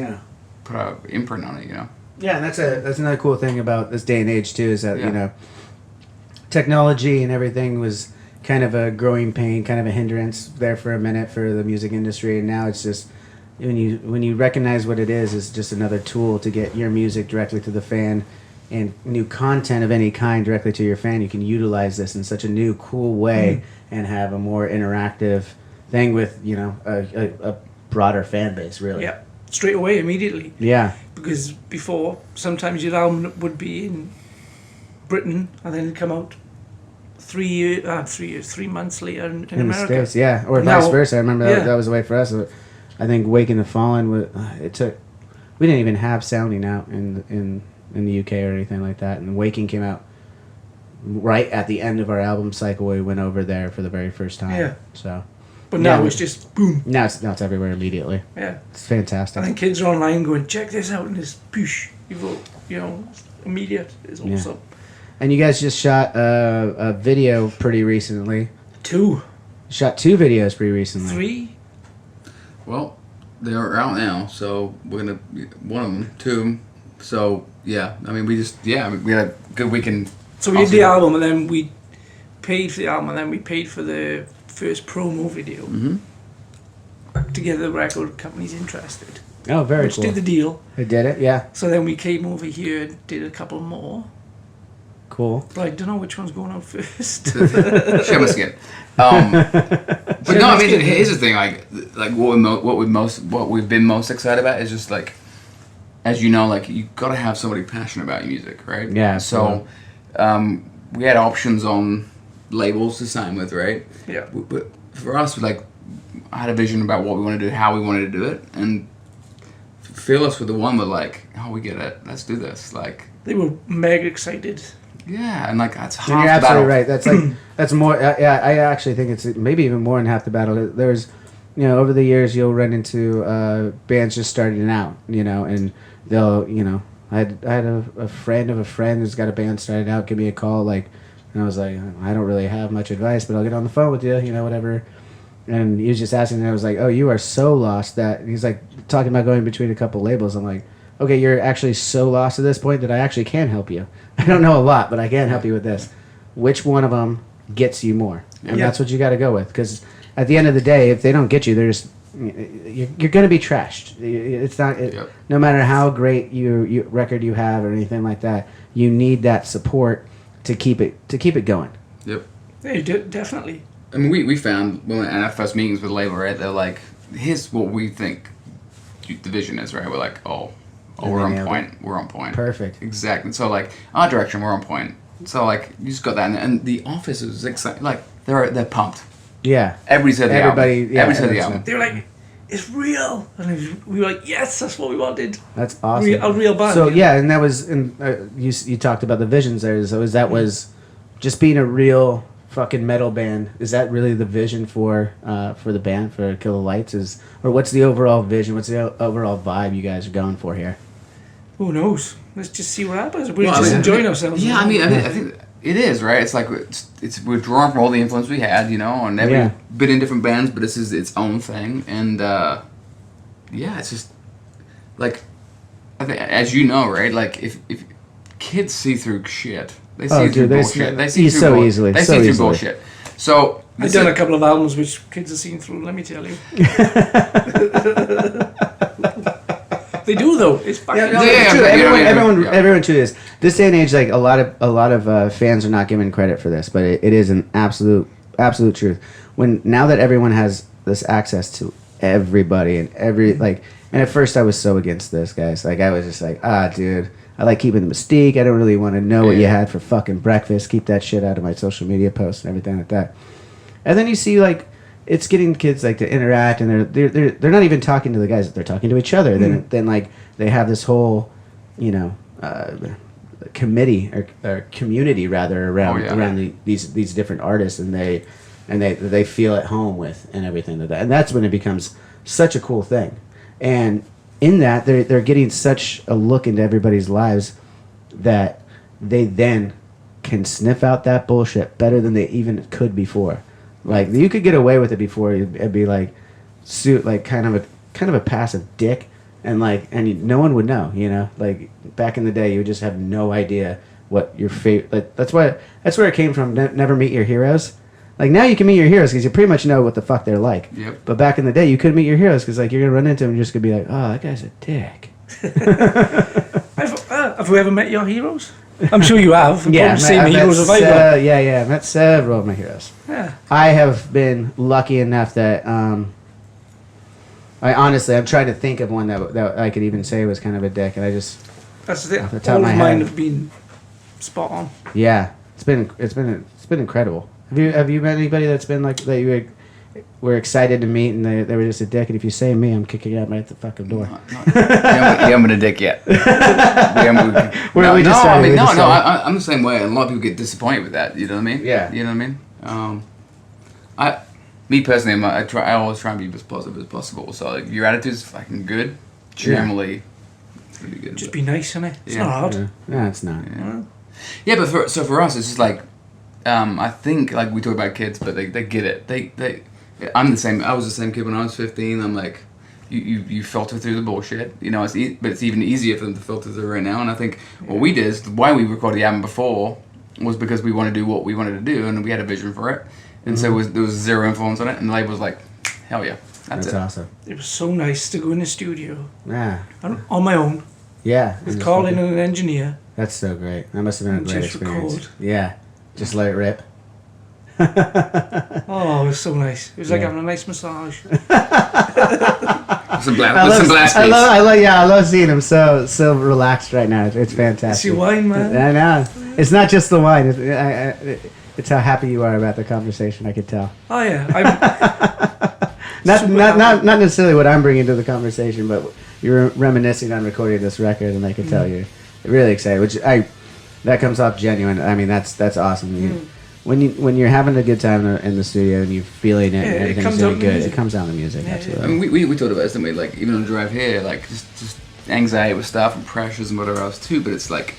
put our imprint on it. Yeah, and that's another cool thing about this day and age too, is that Yeah. Technology and everything was kind of a growing pain, kind of a hindrance there for a minute for the music industry, and now it's just when you recognize what it is just another tool to get your music directly to the fan and new content of any kind directly to your fan. You can utilize this in such a new, cool way and have a more interactive thing with a broader fan base, really. Yeah, straight away, immediately. Yeah. Because before, sometimes your album would be in Britain and then it'd come out 3 months later in In the America. States, yeah, or Now- vice versa. I remember yeah. that was the way for us. I think "Waking the Fallen" we didn't even have sounding out in the UK or anything like that, and "Waking" came out right at the end of our album cycle. We went over there for the very first time. Yeah. So But now Yeah. it's just boom. now it's everywhere immediately. Yeah. It's fantastic. I think kids are online going, check this out, and it's push. You vote, immediate. It's Yeah. awesome. And you guys just shot a video pretty recently. 2, Shot 2 videos pretty recently. 3. Well, they're out now, so we're gonna one of them, 2. So yeah, I mean, we had a good weekend. So we did the album, and then we paid for the album, and then we paid for the first promo video to get the record companies interested. Oh, very Which cool. did the deal. They did it, yeah. So then we came over here and did a couple more. Cool. But I don't know which one's going out first. Share my skin. But no, I mean, here's the thing. Like what we've been most excited about is just like, as you know, like you gotta have somebody passionate about your music, right? Yeah, So, we had options on labels to sign with, right? Yeah. But for us, I had a vision about what we wanted to do, how we wanted to do it, and Fearless with the one were like, oh, we get it. Let's do this. Like, They were mega excited. yeah, and like that's half And you're the absolutely battle. right. That's like that's more. Yeah, I actually think it's maybe even more than half the battle. There's, over the years you'll run into bands just starting out, and they'll, I had a friend of a friend who's got a band starting out. Give me a call, and I was like, I don't really have much advice, but I'll get on the phone with you, whatever. And he was just asking, and I was like, oh, you are so lost that, and he's like talking about going between a couple labels. I'm like, okay, you're actually so lost at this point that I actually can help you. I don't know a lot, but I can help you with this. Which one of them gets you more? And Yeah. that's what you got to go with. Because at the end of the day, if they don't get you, you're going to be trashed. It's not. Yep. No matter how great you record you have or anything like that, you need that support to keep it going. Yep. Yeah, definitely. I mean, we found when in our first meetings with the label, right? They're like, here's what we think the vision is, right? We're like, we're on point. We're on point. Perfect. Exactly. So like our direction, we're on point. So like you just got that, and the office is excited. Like they're pumped. Yeah. Everybody said the Everybody. album. Yeah. Everybody said the album. They were like, "It's real," and we were like, "Yes, that's what we wanted." That's awesome. A real band. So yeah, and that was, you talked about the visions there. So was just being a real fucking metal band. Is that really the vision for the band for Kill the Lights? Or what's the overall vision? What's the overall vibe you guys are going for here? Who knows? Let's just see what happens. We're just enjoying ourselves. Yeah, I think it is, right. It's like we're drawing from all the influence we had, and every bit in different bands, but this is its own thing, and it's just like I think, as you know, right? Like if kids see through shit, they see through bullshit. They see through so easily. They see through bullshit. So I've done a couple of albums which kids have seen through. Let me tell you. They do though. It's fucking everyone too is. This day and age, like a lot of fans are not given credit for this, but it is an absolute truth. Now that everyone has this access to everybody and and at first I was so against this, guys. Like I was just like, dude, I like keeping the mystique. I don't really want to know what you had for fucking breakfast. Keep that shit out of my social media posts and everything like that. And then you see like it's getting kids like to interact, and they're not even talking to the guys; they're talking to each other. Then like they have this whole, committee or community rather around these different artists, and they feel at home with and everything like that. And that's when it becomes such a cool thing. And in that, they're getting such a look into everybody's lives that they then can sniff out that bullshit better than they even could before. Like you could get away with it before. It'd be like, kind of a passive dick, and no one would know. Like back in the day, you would just have no idea what your favorite. Like that's where it came from. Never meet your heroes. Like now you can meet your heroes because you pretty much know what the fuck they're like. Yep. But back in the day, you couldn't meet your heroes because you're gonna run into them and you're just gonna be like, oh, that guy's a dick. Have we ever met your heroes? I'm sure you have. Yeah, same heroes have I got. I met several of my heroes. Yeah. I have been lucky enough that I'm trying to think of one that I could even say was kind of a dick, and I just that's the off the thing. top All of my of mine head. have been spot on. Yeah, it's been incredible. Have you met anybody that's been like that you were excited to meet and they were just a dick, and if you say me, I'm kicking you out right at the fucking door. You haven't been a dick yet. I'm the same way, and a lot of people get disappointed with that. You know what I mean? Yeah. You know what I mean? Me personally, I always try and be as positive as possible. So like, if your attitude's fucking good, generally, it's gonna be good. Just be nice, innit? It's Yeah. not hard. Yeah, it's not. Yeah, but for us, it's just like, I think like we talk about kids, but they get it. I'm the same. I was the same kid when I was 15. I'm like, you filter through the bullshit. But it's even easier for them to filter through right now. And I think what we did is why we recorded the album before was because we wanted to do what we wanted to do, and we had a vision for it. And so there was zero influence on it, and the label was like, hell yeah, that's it. Awesome. It was so nice to go in the studio Yeah. on my own Yeah. with Colin and an engineer. That's so great. That must have been a great Just experience. record. Yeah. Just let it rip. Oh, it was so nice. It was like having a nice massage. Some blast beats. I love seeing him so relaxed right now. It's fantastic. It's your wine, man. I know. It's not just the wine. It's how happy you are about the conversation. I could tell. Oh yeah. Not necessarily what I'm bringing to the conversation, but you're reminiscing on recording this record, and I could tell you're really excited. That comes off genuine. I mean, that's awesome. When you're having a good time in the studio and you're feeling it and everything's doing good, it comes down to music. Absolutely. I mean, we talked about this, didn't we? Like even on the drive here, like just anxiety with stuff and pressures and whatever else too. But it's like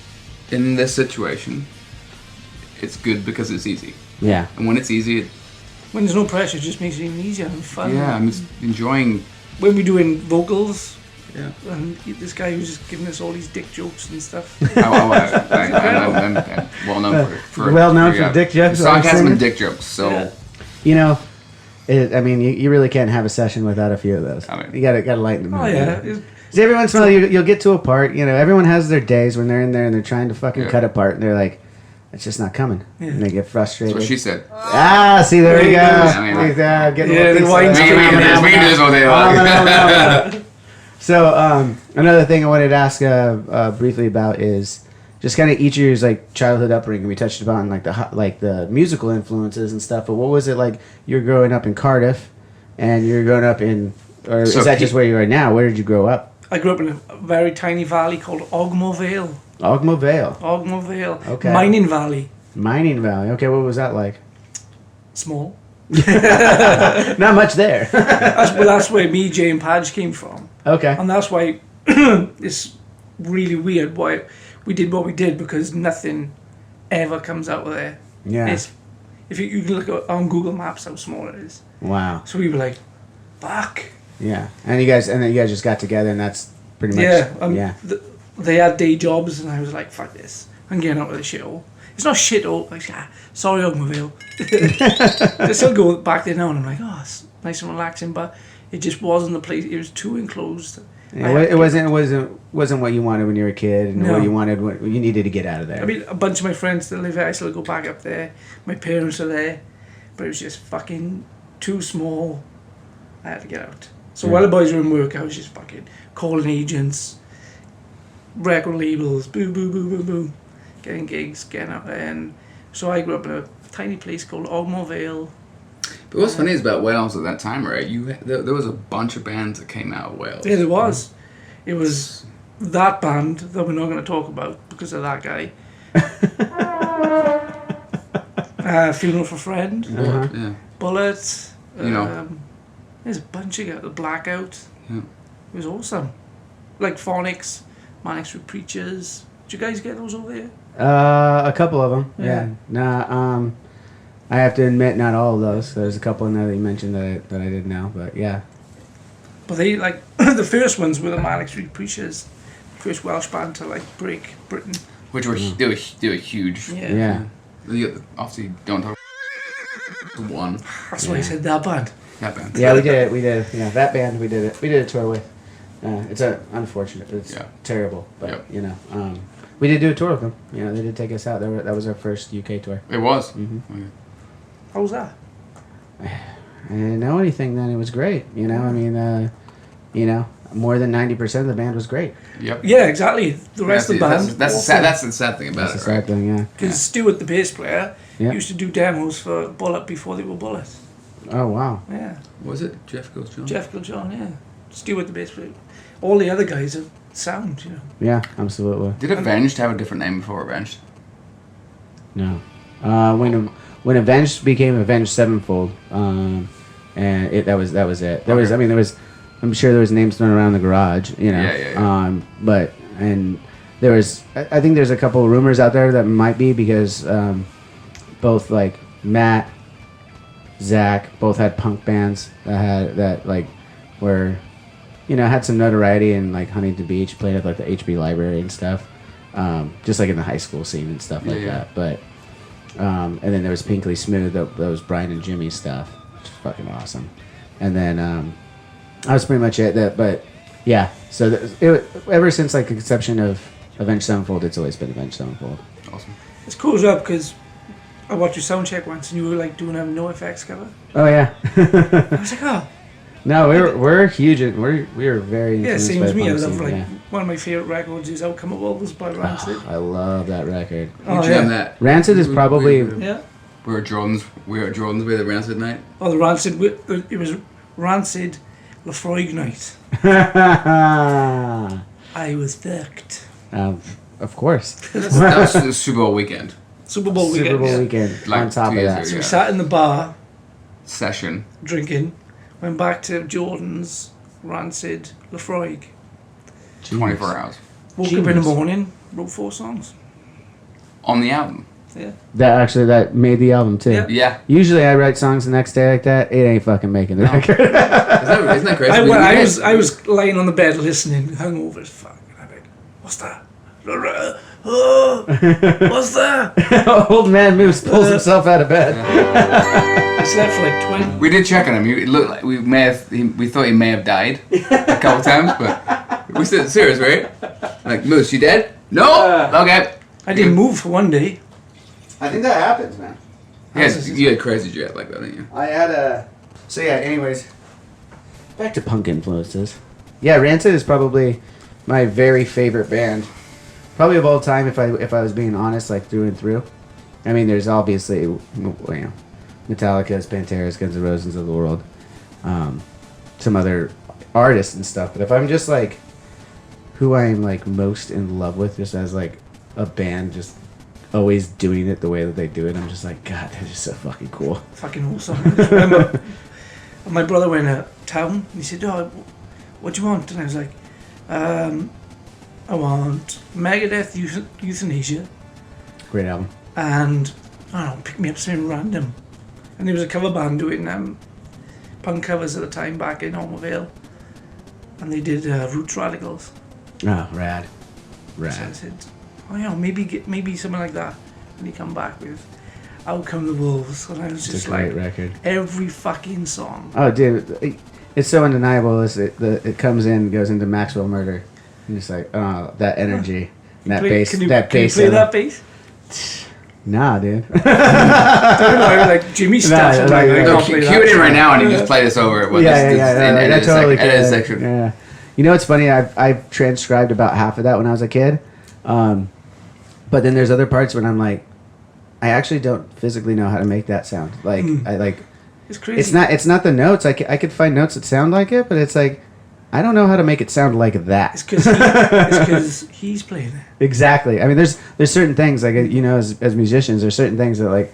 in this situation, it's good because it's easy. Yeah. And when it's easy, when there's no pressure, it just makes it even easier and fun. Yeah, I'm just enjoying. When we're doing vocals. Yeah. And this guy was just giving us all these dick jokes and stuff. I'm well known for dick jokes. Sarcasm and dick jokes. So, you really can't have a session without a few of those. I mean, you gotta lighten the mood. Oh yeah. Because every once in a while you'll get to a part. Everyone has their days when they're in there and they're trying to fucking cut a part, and they're like, it's just not coming. Yeah. And they get frustrated. That's what she said. See, there we go. I mean, Getting yeah, a the little wine's piece of We that. can do this all day long. So another thing I wanted to ask briefly about is just kind of each of your like childhood upbringing. We touched upon like the musical influences and stuff, but what was it like? You're growing up in Cardiff, and you're growing up in, or So is that just where you are now? Where did you grow up? I grew up in a very tiny valley called Ogmore Vale. Ogmore Vale, Ogmore Vale. Okay. Mining Valley. Mining Valley. Okay, what was that like? Small. Not much there. That's where me, Jay, and Padge came from. Okay. And that's why it's really weird why we did what we did, because nothing ever comes out of there. Yeah. It's, if you can look at, on Google Maps how small it is. Wow. So we were like, fuck. Yeah. And then you guys just got together, and that's pretty much. Yeah. They had day jobs, and I was like, fuck this. I'm getting out of this shithole. It's not shithole. Like, sorry, Ogmore. I still go back there now, and I'm like, oh, it's nice and relaxing, but it just wasn't the place. It was too enclosed. Yeah, it wasn't what you wanted when you were a kid, and No. what you wanted when you needed to get out of there. I mean, a bunch of my friends still live there. I still go back up there. My parents are there, but it was just fucking too small. I had to get out. So while the boys were in work, I was just fucking calling agents, record labels, boom, boom, boom, boom, boom, getting gigs, getting out there. And so I grew up in a tiny place called Ogmore Vale. But what's funny is about Wales at that time, right? There was a bunch of bands that came out of Wales. Yeah, there was. It was that band that we're not going to talk about because of that guy. Funeral for a Friend, Uh-huh. Yeah. Bullet. You know. There's a bunch of guys. The Blackout. Yeah. It was awesome. Like Phonics, Manic Street Preachers. Did you guys get those over there? A couple of them. Yeah. Nah. I have to admit, not all of those. There's a couple in there that you mentioned that I didn't know, but yeah. But they, like, the first ones were the Manic Street Preachers. First Welsh band to, like, break Britain. Which were they were huge. Yeah. Obviously, don't talk. One. That's why I said that band. That band. Yeah, we did. Yeah, that band we did a tour with. It's unfortunate. It's Yeah. terrible, but Yep. we did do a tour with them. They did take us out. That was our first UK tour. It was. Mhm. Okay. How was that? I didn't know anything then. It was great. More than 90% of the band was great. Yep. Yeah, exactly. The rest of the band. That's the sad thing about That's it, the right? sad thing, yeah. Because Stuart, the bass player, Yeah. used to do demos for Bullet before they were Bullet. Oh, wow. Yeah. Was it Jeff Goes John? Jeff Giljohn, yeah. Stuart, the bass player. All the other guys are sound, Yeah, absolutely. Did Avenged have a different name before Avenged? No. When Avenged became Avenged Sevenfold, and that was it. There was I'm sure there was names thrown around the garage, Yeah. But there was I think there's a couple of rumors out there that might be because both like Matt, Zach both had punk bands that were had some notoriety in like Huntington Beach, played at like the HB Library and stuff, just like in the high school scene and stuff like that. But and then there was Pinkley Smooth, that was Brian and Jimmy's stuff, which is fucking awesome. And then that was pretty much it. But yeah, so ever since like the conception of Avenged Sevenfold, it's always been Avenged Sevenfold. Awesome. It's cool as well because I watched your sound check once and you were like doing a No Effects cover. Oh yeah. I was like, oh. No, we're huge. We're very Yeah, influenced same by as the me. I punk love scene, one of my favourite records is Outcome of Wolves by Rancid. I love that record. Oh, You yeah. jammed that. Rancid is probably Yeah. We were at Jordan's with the Rancid night. Oh, the Rancid. It was Rancid Lafroig night. I was fucked. Of course. That was the Super Bowl weekend. Super Bowl weekend. Super Bowl yeah. weekend Like on top 2 of years that. ago. So we Yeah. sat in the bar Session. drinking. Went back to Jordan's Rancid Lafroig. 24 hours. Woke up in the Genius. morning. Wrote 4 songs. On the album. Yeah. That made the album too. Yeah. Yeah. Usually I write songs the next day like that. It ain't fucking making the record. Isn't that crazy? I was lying on the bed listening, hungover as fuck. And I'm like, what's that? Oh, what's that? Old man pulls himself out of bed. I slept for like 20. We did check on him. It looked like we thought he may have died a couple times, but we said serious, right? Like, Moose, you dead? No. Okay. I didn't move for one day. I think that happens, man. You had crazy jet like that, didn't you? I had a. So yeah. Anyways, back to punk influences. Yeah, Rancid is probably my very favorite band, probably of all time. If I was being honest, like through and through. I mean, there's obviously Metallica's, Pantera's, Guns N' Roses of the world, some other artists and stuff. But if I'm just like who I am like most in love with, just as like a band, just always doing it the way that they do it, I'm just like, God, they're just so fucking cool. Fucking awesome. I just remember my brother went to town and he said, "Oh, what do you want?" And I was like, "I want Megadeth, Euthanasia, Great album. and I don't know, pick me up something random." And there was a cover band doing punk covers at the time back in Ormavale, and they did Roots Radicals. Oh, rad. So I said, "Oh yeah, maybe something like that." And he come back with "Out Come the Wolves," and I was It's just a great like, record. every fucking song. Oh, dude, it's so undeniable. It comes in, goes into Maxwell Murder. You're just like, oh, that energy, that bass, Can you that play bass. that bass? Nah, dude. I don't know, like Jimmy stuff. Nah, Like, like- I No, can't play cue that. it in right now and you just play this over it. I totally Edit could. section. Yeah. You know what's funny? I've transcribed about half of that when I was a kid, but then there's other parts when I'm like, I actually don't physically know how to make that sound. Like I like. It's crazy. It's not the notes. I could find notes that sound like it, but it's like I don't know how to make it sound like that. It's because he's playing it. Exactly. I mean, there's certain things like as musicians, there's certain things that like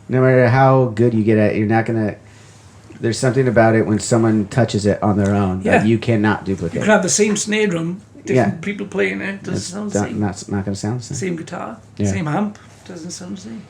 no matter how good you get at, you're not gonna. There's something about it when someone touches it on their own that you cannot duplicate. You can have the same snare drum, different people playing it. Doesn't sound the same. Not gonna sound the same. Same guitar, Yeah. same amp. Doesn't sound the same.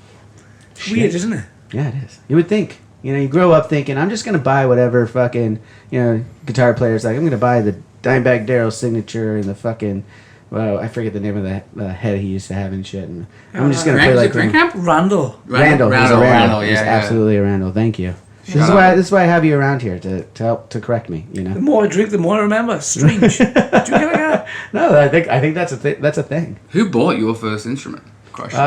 Shit. Weird, isn't it? Yeah, it is. You would think. You grow up thinking, I'm just going to buy whatever fucking, guitar player's like, I'm going to buy the Dimebag Darrell signature and the fucking, well, I forget the name of the head he used to have and shit. And I'm just going to play like Randall. Randall. Randall. He's a Randall, He's yeah. absolutely a Randall. Thank you. Shut This up. is why I have you around here to help to correct me. The more I drink, the more I remember. Strange. Do you get like that? No, I think that's a thing. Who bought your first instrument? Question.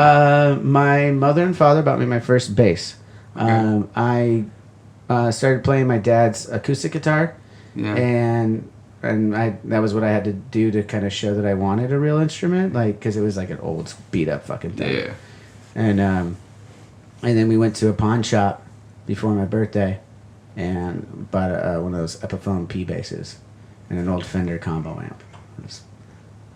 My mother and father bought me my first bass. Okay. I started playing my dad's acoustic guitar, Yeah. and that was what I had to do to kind of show that I wanted a real instrument, like because it was like an old beat up fucking thing. Yeah. And then we went to a pawn shop before my birthday, and bought one of those Epiphone P basses and an old Fender combo amp.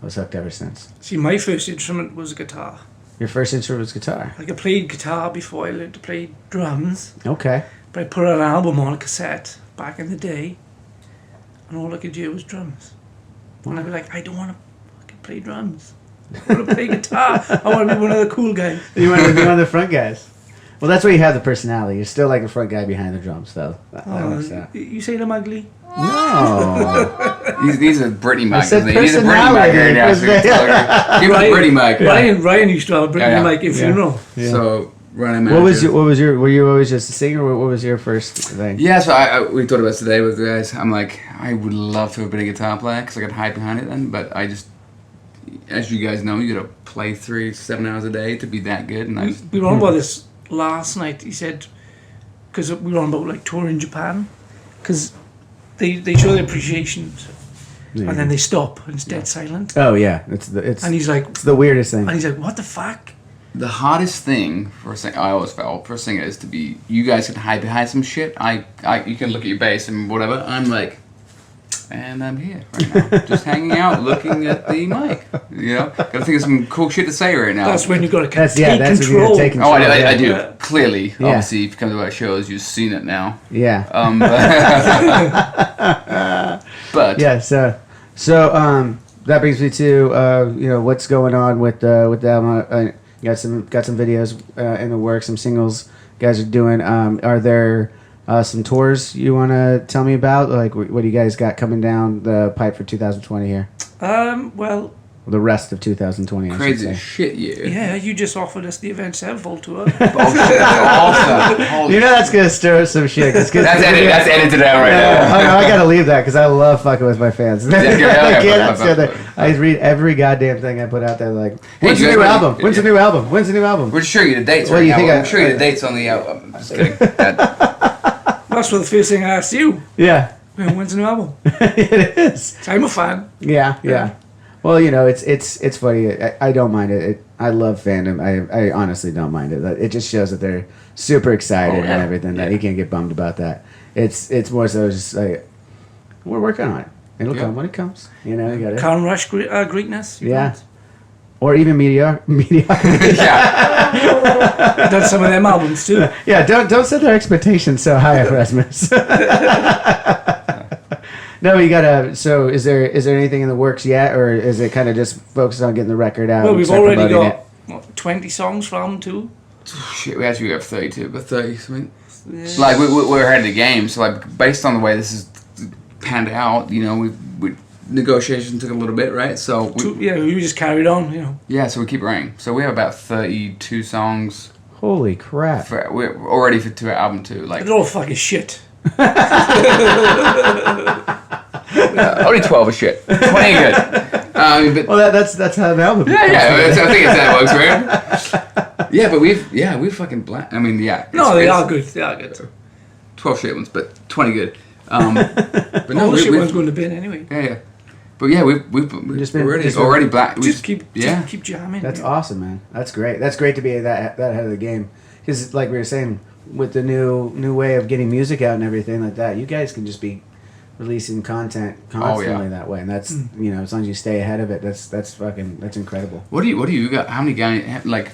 I was hooked ever since. See, my first instrument was a guitar. Your first instrument was guitar. Like I played guitar before I learned to play drums, Okay. but I put an album on a cassette back in the day, and all I could do was drums. And I'd be like, I don't want to fucking play drums. I want to play guitar. I want to be one of the cool guys. You want to be one of the front guys. Well, that's where you have the personality. You're still like the front guy behind the drums, though. That works out. You say I'm ugly? No. These are Britney mics. said They need a Britney mic right now. So give me the Britney mic. Ryan used to have a Britney mic at funeral. Yeah. So running What was your? Were you always just a singer? Or what was your first thing? Yeah, so we thought about this today with the guys. I'm like, I would love to have been a guitar player because I could hide behind it then, but I just, as you guys know, you got to play 7 hours a day to be that good, and I just, We were on about this last night. He said, because we were on about like touring Japan, because they show their appreciation, and then they stop and it's dead silent. Oh yeah, And he's like, it's the weirdest thing. and he's like, what the fuck? the hardest thing for a singer, I always felt for a singer is to be, you guys can hide behind some shit. You can look at your bass and whatever. I'm like, and I'm here right now, just hanging out, looking at the mic. You know, gotta think of some cool shit to say right now. That's when you got to That's take when you control. gotta take control. Oh, I do. Yeah. Clearly, Yeah. obviously, if you come to our shows, you've seen it now. Yeah. But Yeah. So that brings me to what's going on with the album. Got some videos in the works, some singles you guys are doing. Are there some tours you want to tell me about? Like, what do you guys got coming down the pipe for 2020 here? Well, the rest of 2020. I Crazy should as say. shit year. Yeah, you just offered us the Avenged Sevenfold tour. Oh, shit, that's awesome. Holy You know that's gonna stir some shit. That's edited out right now. I gotta leave that because I love fucking with my fans. I read every goddamn thing I put out there. Like, when's the new album? When's the new album? When's the new album? We're just showing you the dates What right do you now. think I'm showing you the dates on the album. I'm just kidding. That's what the first thing I asked you. Yeah, When's the new album? it is. So I'm a fan. Yeah. Well, you know, it's funny. I don't mind it. I love fandom. I honestly don't mind it. It just shows that they're super excited and everything. That you can't get bummed about that. It's more so just like we're working on it. It'll come when it comes. You know, you got it. Can't rush greatness. You Yeah. can't. Or even mediocrity. Yeah. I've done some of them albums too. Yeah, don't set their expectations so high, Erasmus. No, you gotta. So, is there anything in the works yet, or is it kind of just focused on getting the record out? Well, and we've start already promoting got what, 20 songs for album 2. Shit, we actually got 32, but 30 something. Like we're ahead of the game, so like based on the way this is panned out, you know, we negotiations took a little bit, right? So we just carried on, you know. yeah, so we keep writing. So we have about 32 songs. Holy crap! We're already to album 2. Like They're all fucking shit. only 12 is shit. 20 good. But, Well, that's how the album. yeah, I think it's how it works, right? Yeah, but we've fucking I mean, yeah. No, they are good. They are good. 12 shit ones, but 20 good. But no, All the shit we've one's going to bin anyway. yeah. But yeah, we've Just been- already black. Just keep jamming. That's yeah. awesome, man. That's great. That's great to be that ahead of the game. Because, like we were saying, with the new way of getting music out and everything like that, you guys can just be releasing content constantly that way, and that's you know, as long as you stay ahead of it, that's incredible. What do you got? How many guys like?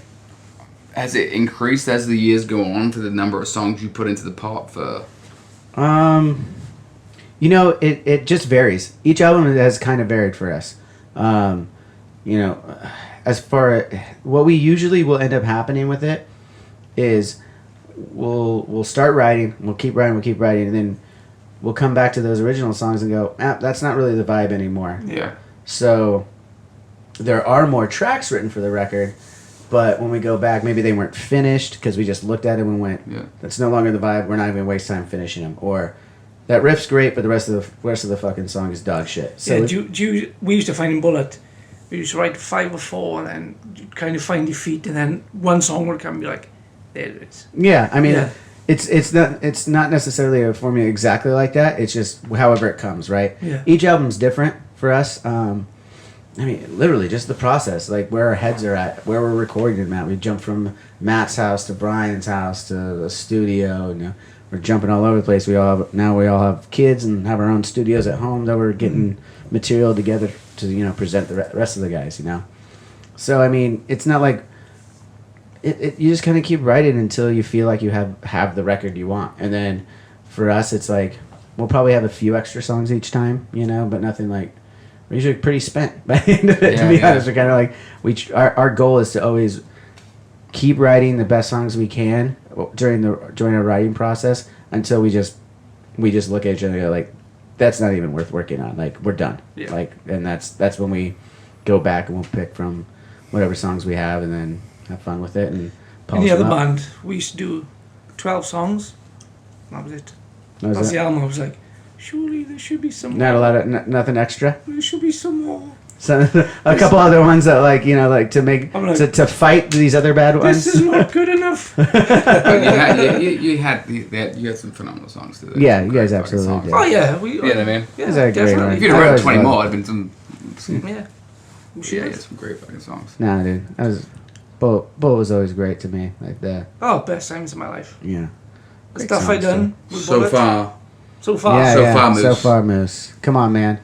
Has it increased as the years go on for the number of songs you put into the pot for? You know, it just varies. Each album has kind of varied for us. You know, as far what we usually will end up happening with it is we'll start writing, we'll keep writing, and then we'll come back to those original songs and go, that's not really the vibe anymore. Yeah. So there are more tracks written for the record, but when we go back, maybe they weren't finished because we just looked at them and went, that's no longer the vibe. We're not even gonna waste time finishing them. Or that riff's great, but the rest of the fucking song is dog shit. So we used to find in Bullet, we used to write 5 or 4 and then you'd kind of find your feet, and then one song would come and be like, there it is. yeah, I mean, Yeah. it's not necessarily a formula exactly like that. It's just however it comes, right? Yeah. Each album's different for us. I mean, literally just the process, like where our heads are at, where we're recording them at. We jump from Matt's house to Brian's house to the studio. You know, we're jumping all over the place. We all have kids and have our own studios at home that we're getting material together to present the rest of the guys. You know, so I mean, it's not like it. You just kind of keep writing until you feel like you have the record you want, and then for us, it's like we'll probably have a few extra songs each time, but nothing like. We're usually pretty spent by the end of it, to be honest. We're kind of like, our goal is to always keep writing the best songs we can during our writing process until we just look at each other and go like, that's not even worth working on. Like, we're done. Yeah. Like, and that's when we go back and we'll pick from whatever songs we have and then have fun with it and In the polish other them up. band, we used to do 12 songs. That was it. What was That's that? the album. I was like, surely there should be some Not a more. lot of nothing extra. There should be some more. So a couple other ones that like to make I'm like, to fight these other bad ones. This is not good enough. But you had some phenomenal songs too. Yeah, you guys Great fucking absolutely songs. did. Oh yeah, we. You know what I mean? Yeah, These are great, definitely. right? If you'd I have wrote always 20 love more, it. it'd been some. Yeah. Yeah, yeah, some great fucking songs. Nah, dude, Bullet was always great to me. Like that, Oh, best times of my life. yeah. The Great stuff I songs, done with So Bullet. far. So far. Yeah, So yeah. far, Moose. So far, Moose. Come on, man.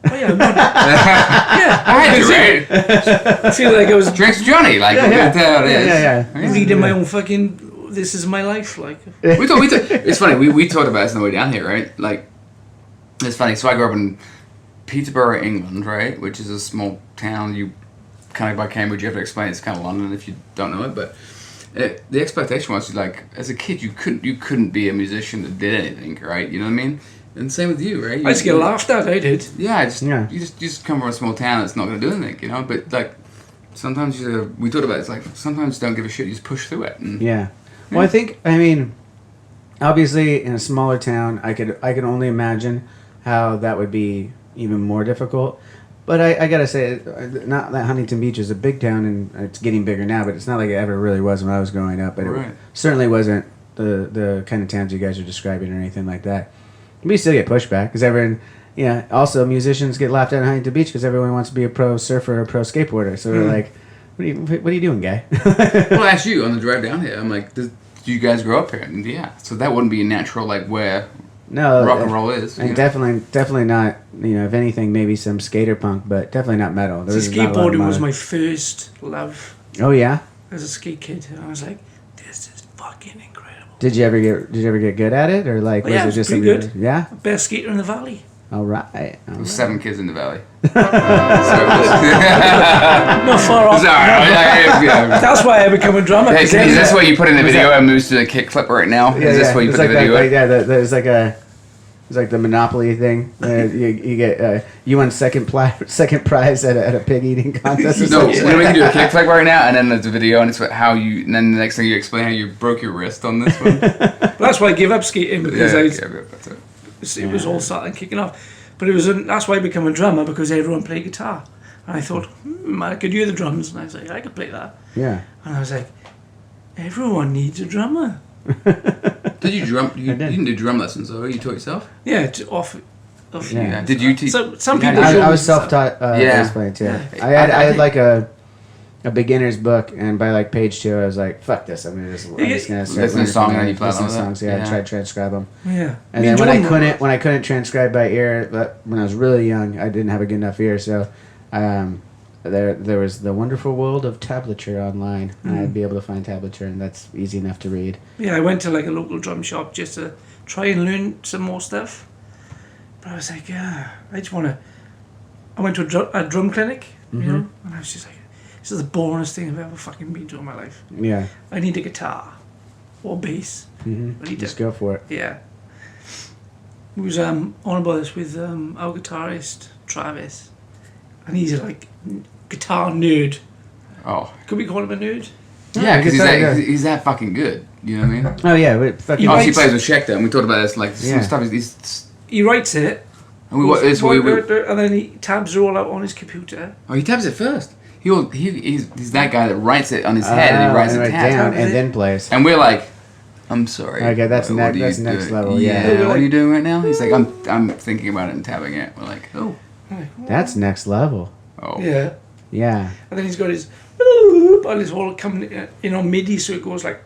Oh, yeah, no, yeah. I had you, right? I feel like I was Drinks Johnny, like, Yeah, look yeah. at how it is. Yeah. reading my own fucking. This is my life, like. We talk, it's funny, we talked about this on the way down here, right? Like, it's funny. So I grew up in Peterborough, England, right? Which is a small town. You kind of by Cambridge, you have to explain it's kind of London if you don't know it. But the expectation was like, as a kid, you couldn't be a musician that did anything, right? You know what I mean? And same with you, right? I just get laughed at. I did. Yeah, you Yeah. just come from a small town that's not going to do anything, you know. But like sometimes we talked about it, it's like sometimes don't give a shit. You just push through it. And, Yeah. Well, I mean, obviously in a smaller town, I could only imagine how that would be even more difficult. But I gotta say, not that Huntington Beach is a big town, and it's getting bigger now. But it's not like it ever really was when I was growing up. But Right. it certainly wasn't the kind of towns you guys are describing or anything like that. We still get pushback because everyone, also musicians get laughed at in Huntington Beach because everyone wants to be a pro surfer or a pro skateboarder. So they're like, what are you doing, guy? well, I asked you on the drive down here. I'm like, do you guys grow up here? And yeah, so that wouldn't be a natural like where No, rock and roll is. And definitely not. If anything, maybe some skater punk, but definitely not metal. There See, was not a lot of skateboarding was metal. my first love Oh yeah. as a skate kid. And I was like, this is fucking incredible. Did you ever get good at it, or like Oh, yeah, was it just pretty something- good. Yeah. Best skater in the valley. All right. There was 7 kids in the valley. Not far off. That's why I become a drummer. Is this what you put in the video and moves to the kick flip right now? Yeah, Is this what you it's put like the video that, in? there's like a. It's like the Monopoly thing. You get you won second prize at a pig eating contest. Or No, something. we can do a kick flip right now, and then there's a video, and it's how you. And then the next thing you explain how you broke your wrist on this one. That's why I gave up skating because That's it. it was all starting kicking off. But that's why I became a drummer because everyone played guitar. And I thought, I could hear the drums. And I was like, I could play that. Yeah. And I was like, everyone needs a drummer. Did you drum? You did. didn't do drum lessons though. You taught yourself. Yeah, off. Yeah. Did you teach? So some Yeah, people. I, showed I me was stuff. self-taught bass playing too. Yeah. I had like a beginner's book, and by like page 2, I was like, "Fuck this! I'm just gonna start Listen to learning song from and there, you play listen to along with songs." it. Yeah, Yeah. I tried to transcribe them, Yeah. and then when I couldn't transcribe by ear, when I was really young, I didn't have a good enough ear, so there was the wonderful world of tablature online, and I'd be able to find tablature, and that's easy enough to read. Yeah, I went to like a local drum shop just to try and learn some more stuff. But I was like, I just want to. I went to a drum clinic, you know, and I was just like, this is the boringest thing I've ever fucking been to in my life. Yeah, I need a guitar or bass. I need just to, go for it. yeah. We was on about this with our guitarist Travis, and he's a like guitar nerd. Oh. Could we call him a nerd? Yeah, because guitar, he's that fucking good. You know what I mean? Oh yeah, but fucking You Oh, writes- he plays with Schecter, and we talked about this. Like Yeah. some stuff. He's He writes it, and and then he tabs it all out on his computer. Oh, he tabs it first. He's that guy that writes it on his head and he writes it right tab. down Tabs and it. then plays. And we're like, I'm sorry. Okay, that's what are you that's next doing? level. Yeah. What are you doing right now? He's like, I'm thinking about it and tabbing it. We're like, oh, That's next level. Yeah. Yeah. And then he's got his and it's all coming in on MIDI, so it goes like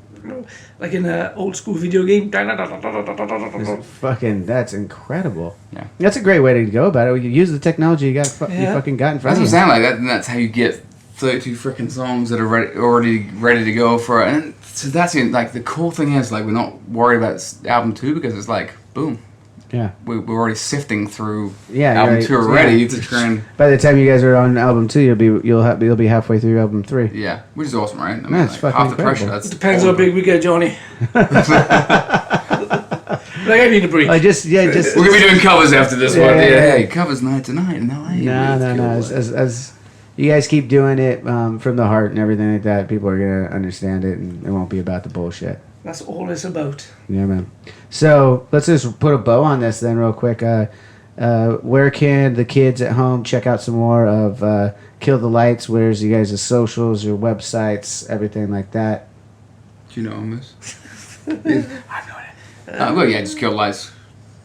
like in an old school video game. Fucking, that's incredible. Yeah. That's a great way to go about it. You use the technology you got. You Yeah. fucking got in that's front what I'm of you. saying. Like that, and that's how you get 32 freaking songs that are already ready to go for it. And so that's it. Like the cool thing is, like we're not worried about album 2 because it's like, boom, Yeah. we're already sifting through Yeah, album right. 2 already Yeah. to try and By the time you guys are on album 2, you'll be halfway through album 3. yeah, which is awesome, right? I mean, That's like, fucking half the incredible. pressure. That's Depends all how big we get, Johnny. Like I need a break. Just We're gonna be doing covers after this Yeah, one. yeah, Yeah, yeah. hey, covers night tonight in LA. No. As you guys keep doing it from the heart and everything like that, people are gonna understand it, and it won't be about the bullshit. That's all it's about. Yeah, man. So let's just put a bow on this then, real quick. Where can the kids at home check out some more of Kill the Lights? Where's you guys' socials, your websites, everything like that? Do you know him, Miss? I have no idea. Well, yeah, just Kill Lights,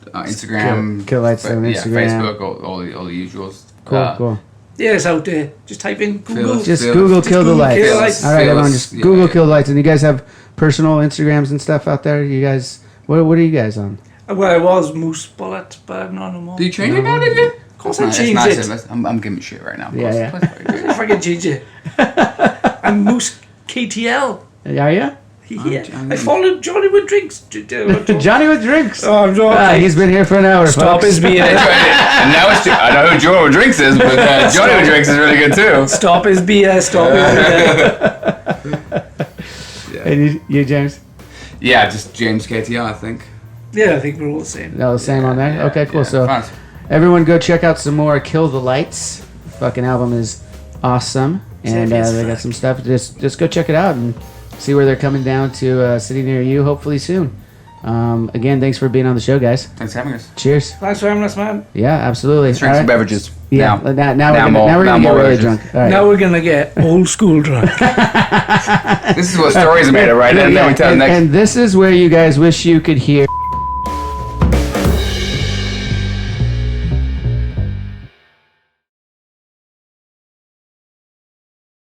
Instagram, Kill Lights on yeah, Instagram. Facebook, all the usuals. Cool. Yeah, it's out there. Just type in Google. Phil- Just Phil- Google just Kill the Google Lights. Kill the Lights. All right, Phil- everyone, just yeah, Google yeah. Kill the Lights. And you guys have personal Instagrams and stuff out there? You guys, what are you guys on? Well, I was Moose Bullet, but I'm not no more. Do you change it now, did you? Of course I changed it. I'm giving shit right now. Of Yeah, course. yeah. If I can change it. I'm Moose KTL. Are you? Yeah. I'm- I followed Johnny with drinks. Johnny with drinks. Oh, I'm Johnny. He's been here for an hour. Stop folks. his BS. And now it's I know who Joe Drinks is, but Johnny with Drinks is really good too. Stop his BS. Stop his BS. And you, James? Yeah, just James KTL, I think. Yeah, I think we're all the same. No, the same on there? Yeah, Okay, cool. yeah, So fun. everyone go check out some more Kill the Lights. Fucking album is awesome. And It's they got fuck. some stuff. Just go check it out and see where they're coming down to a city near you, hopefully soon. Again, thanks for being on the show, guys. Thanks for having us. Cheers. Thanks for having us, man. Yeah, absolutely. Let's drink All some right. beverages. Yeah, Now. now we're more- gonna now get more really beverages. drunk. All right. Now we're gonna get old school drunk. This is what stories are made of, right? And then we tell the next. And this is where you guys wish you could hear.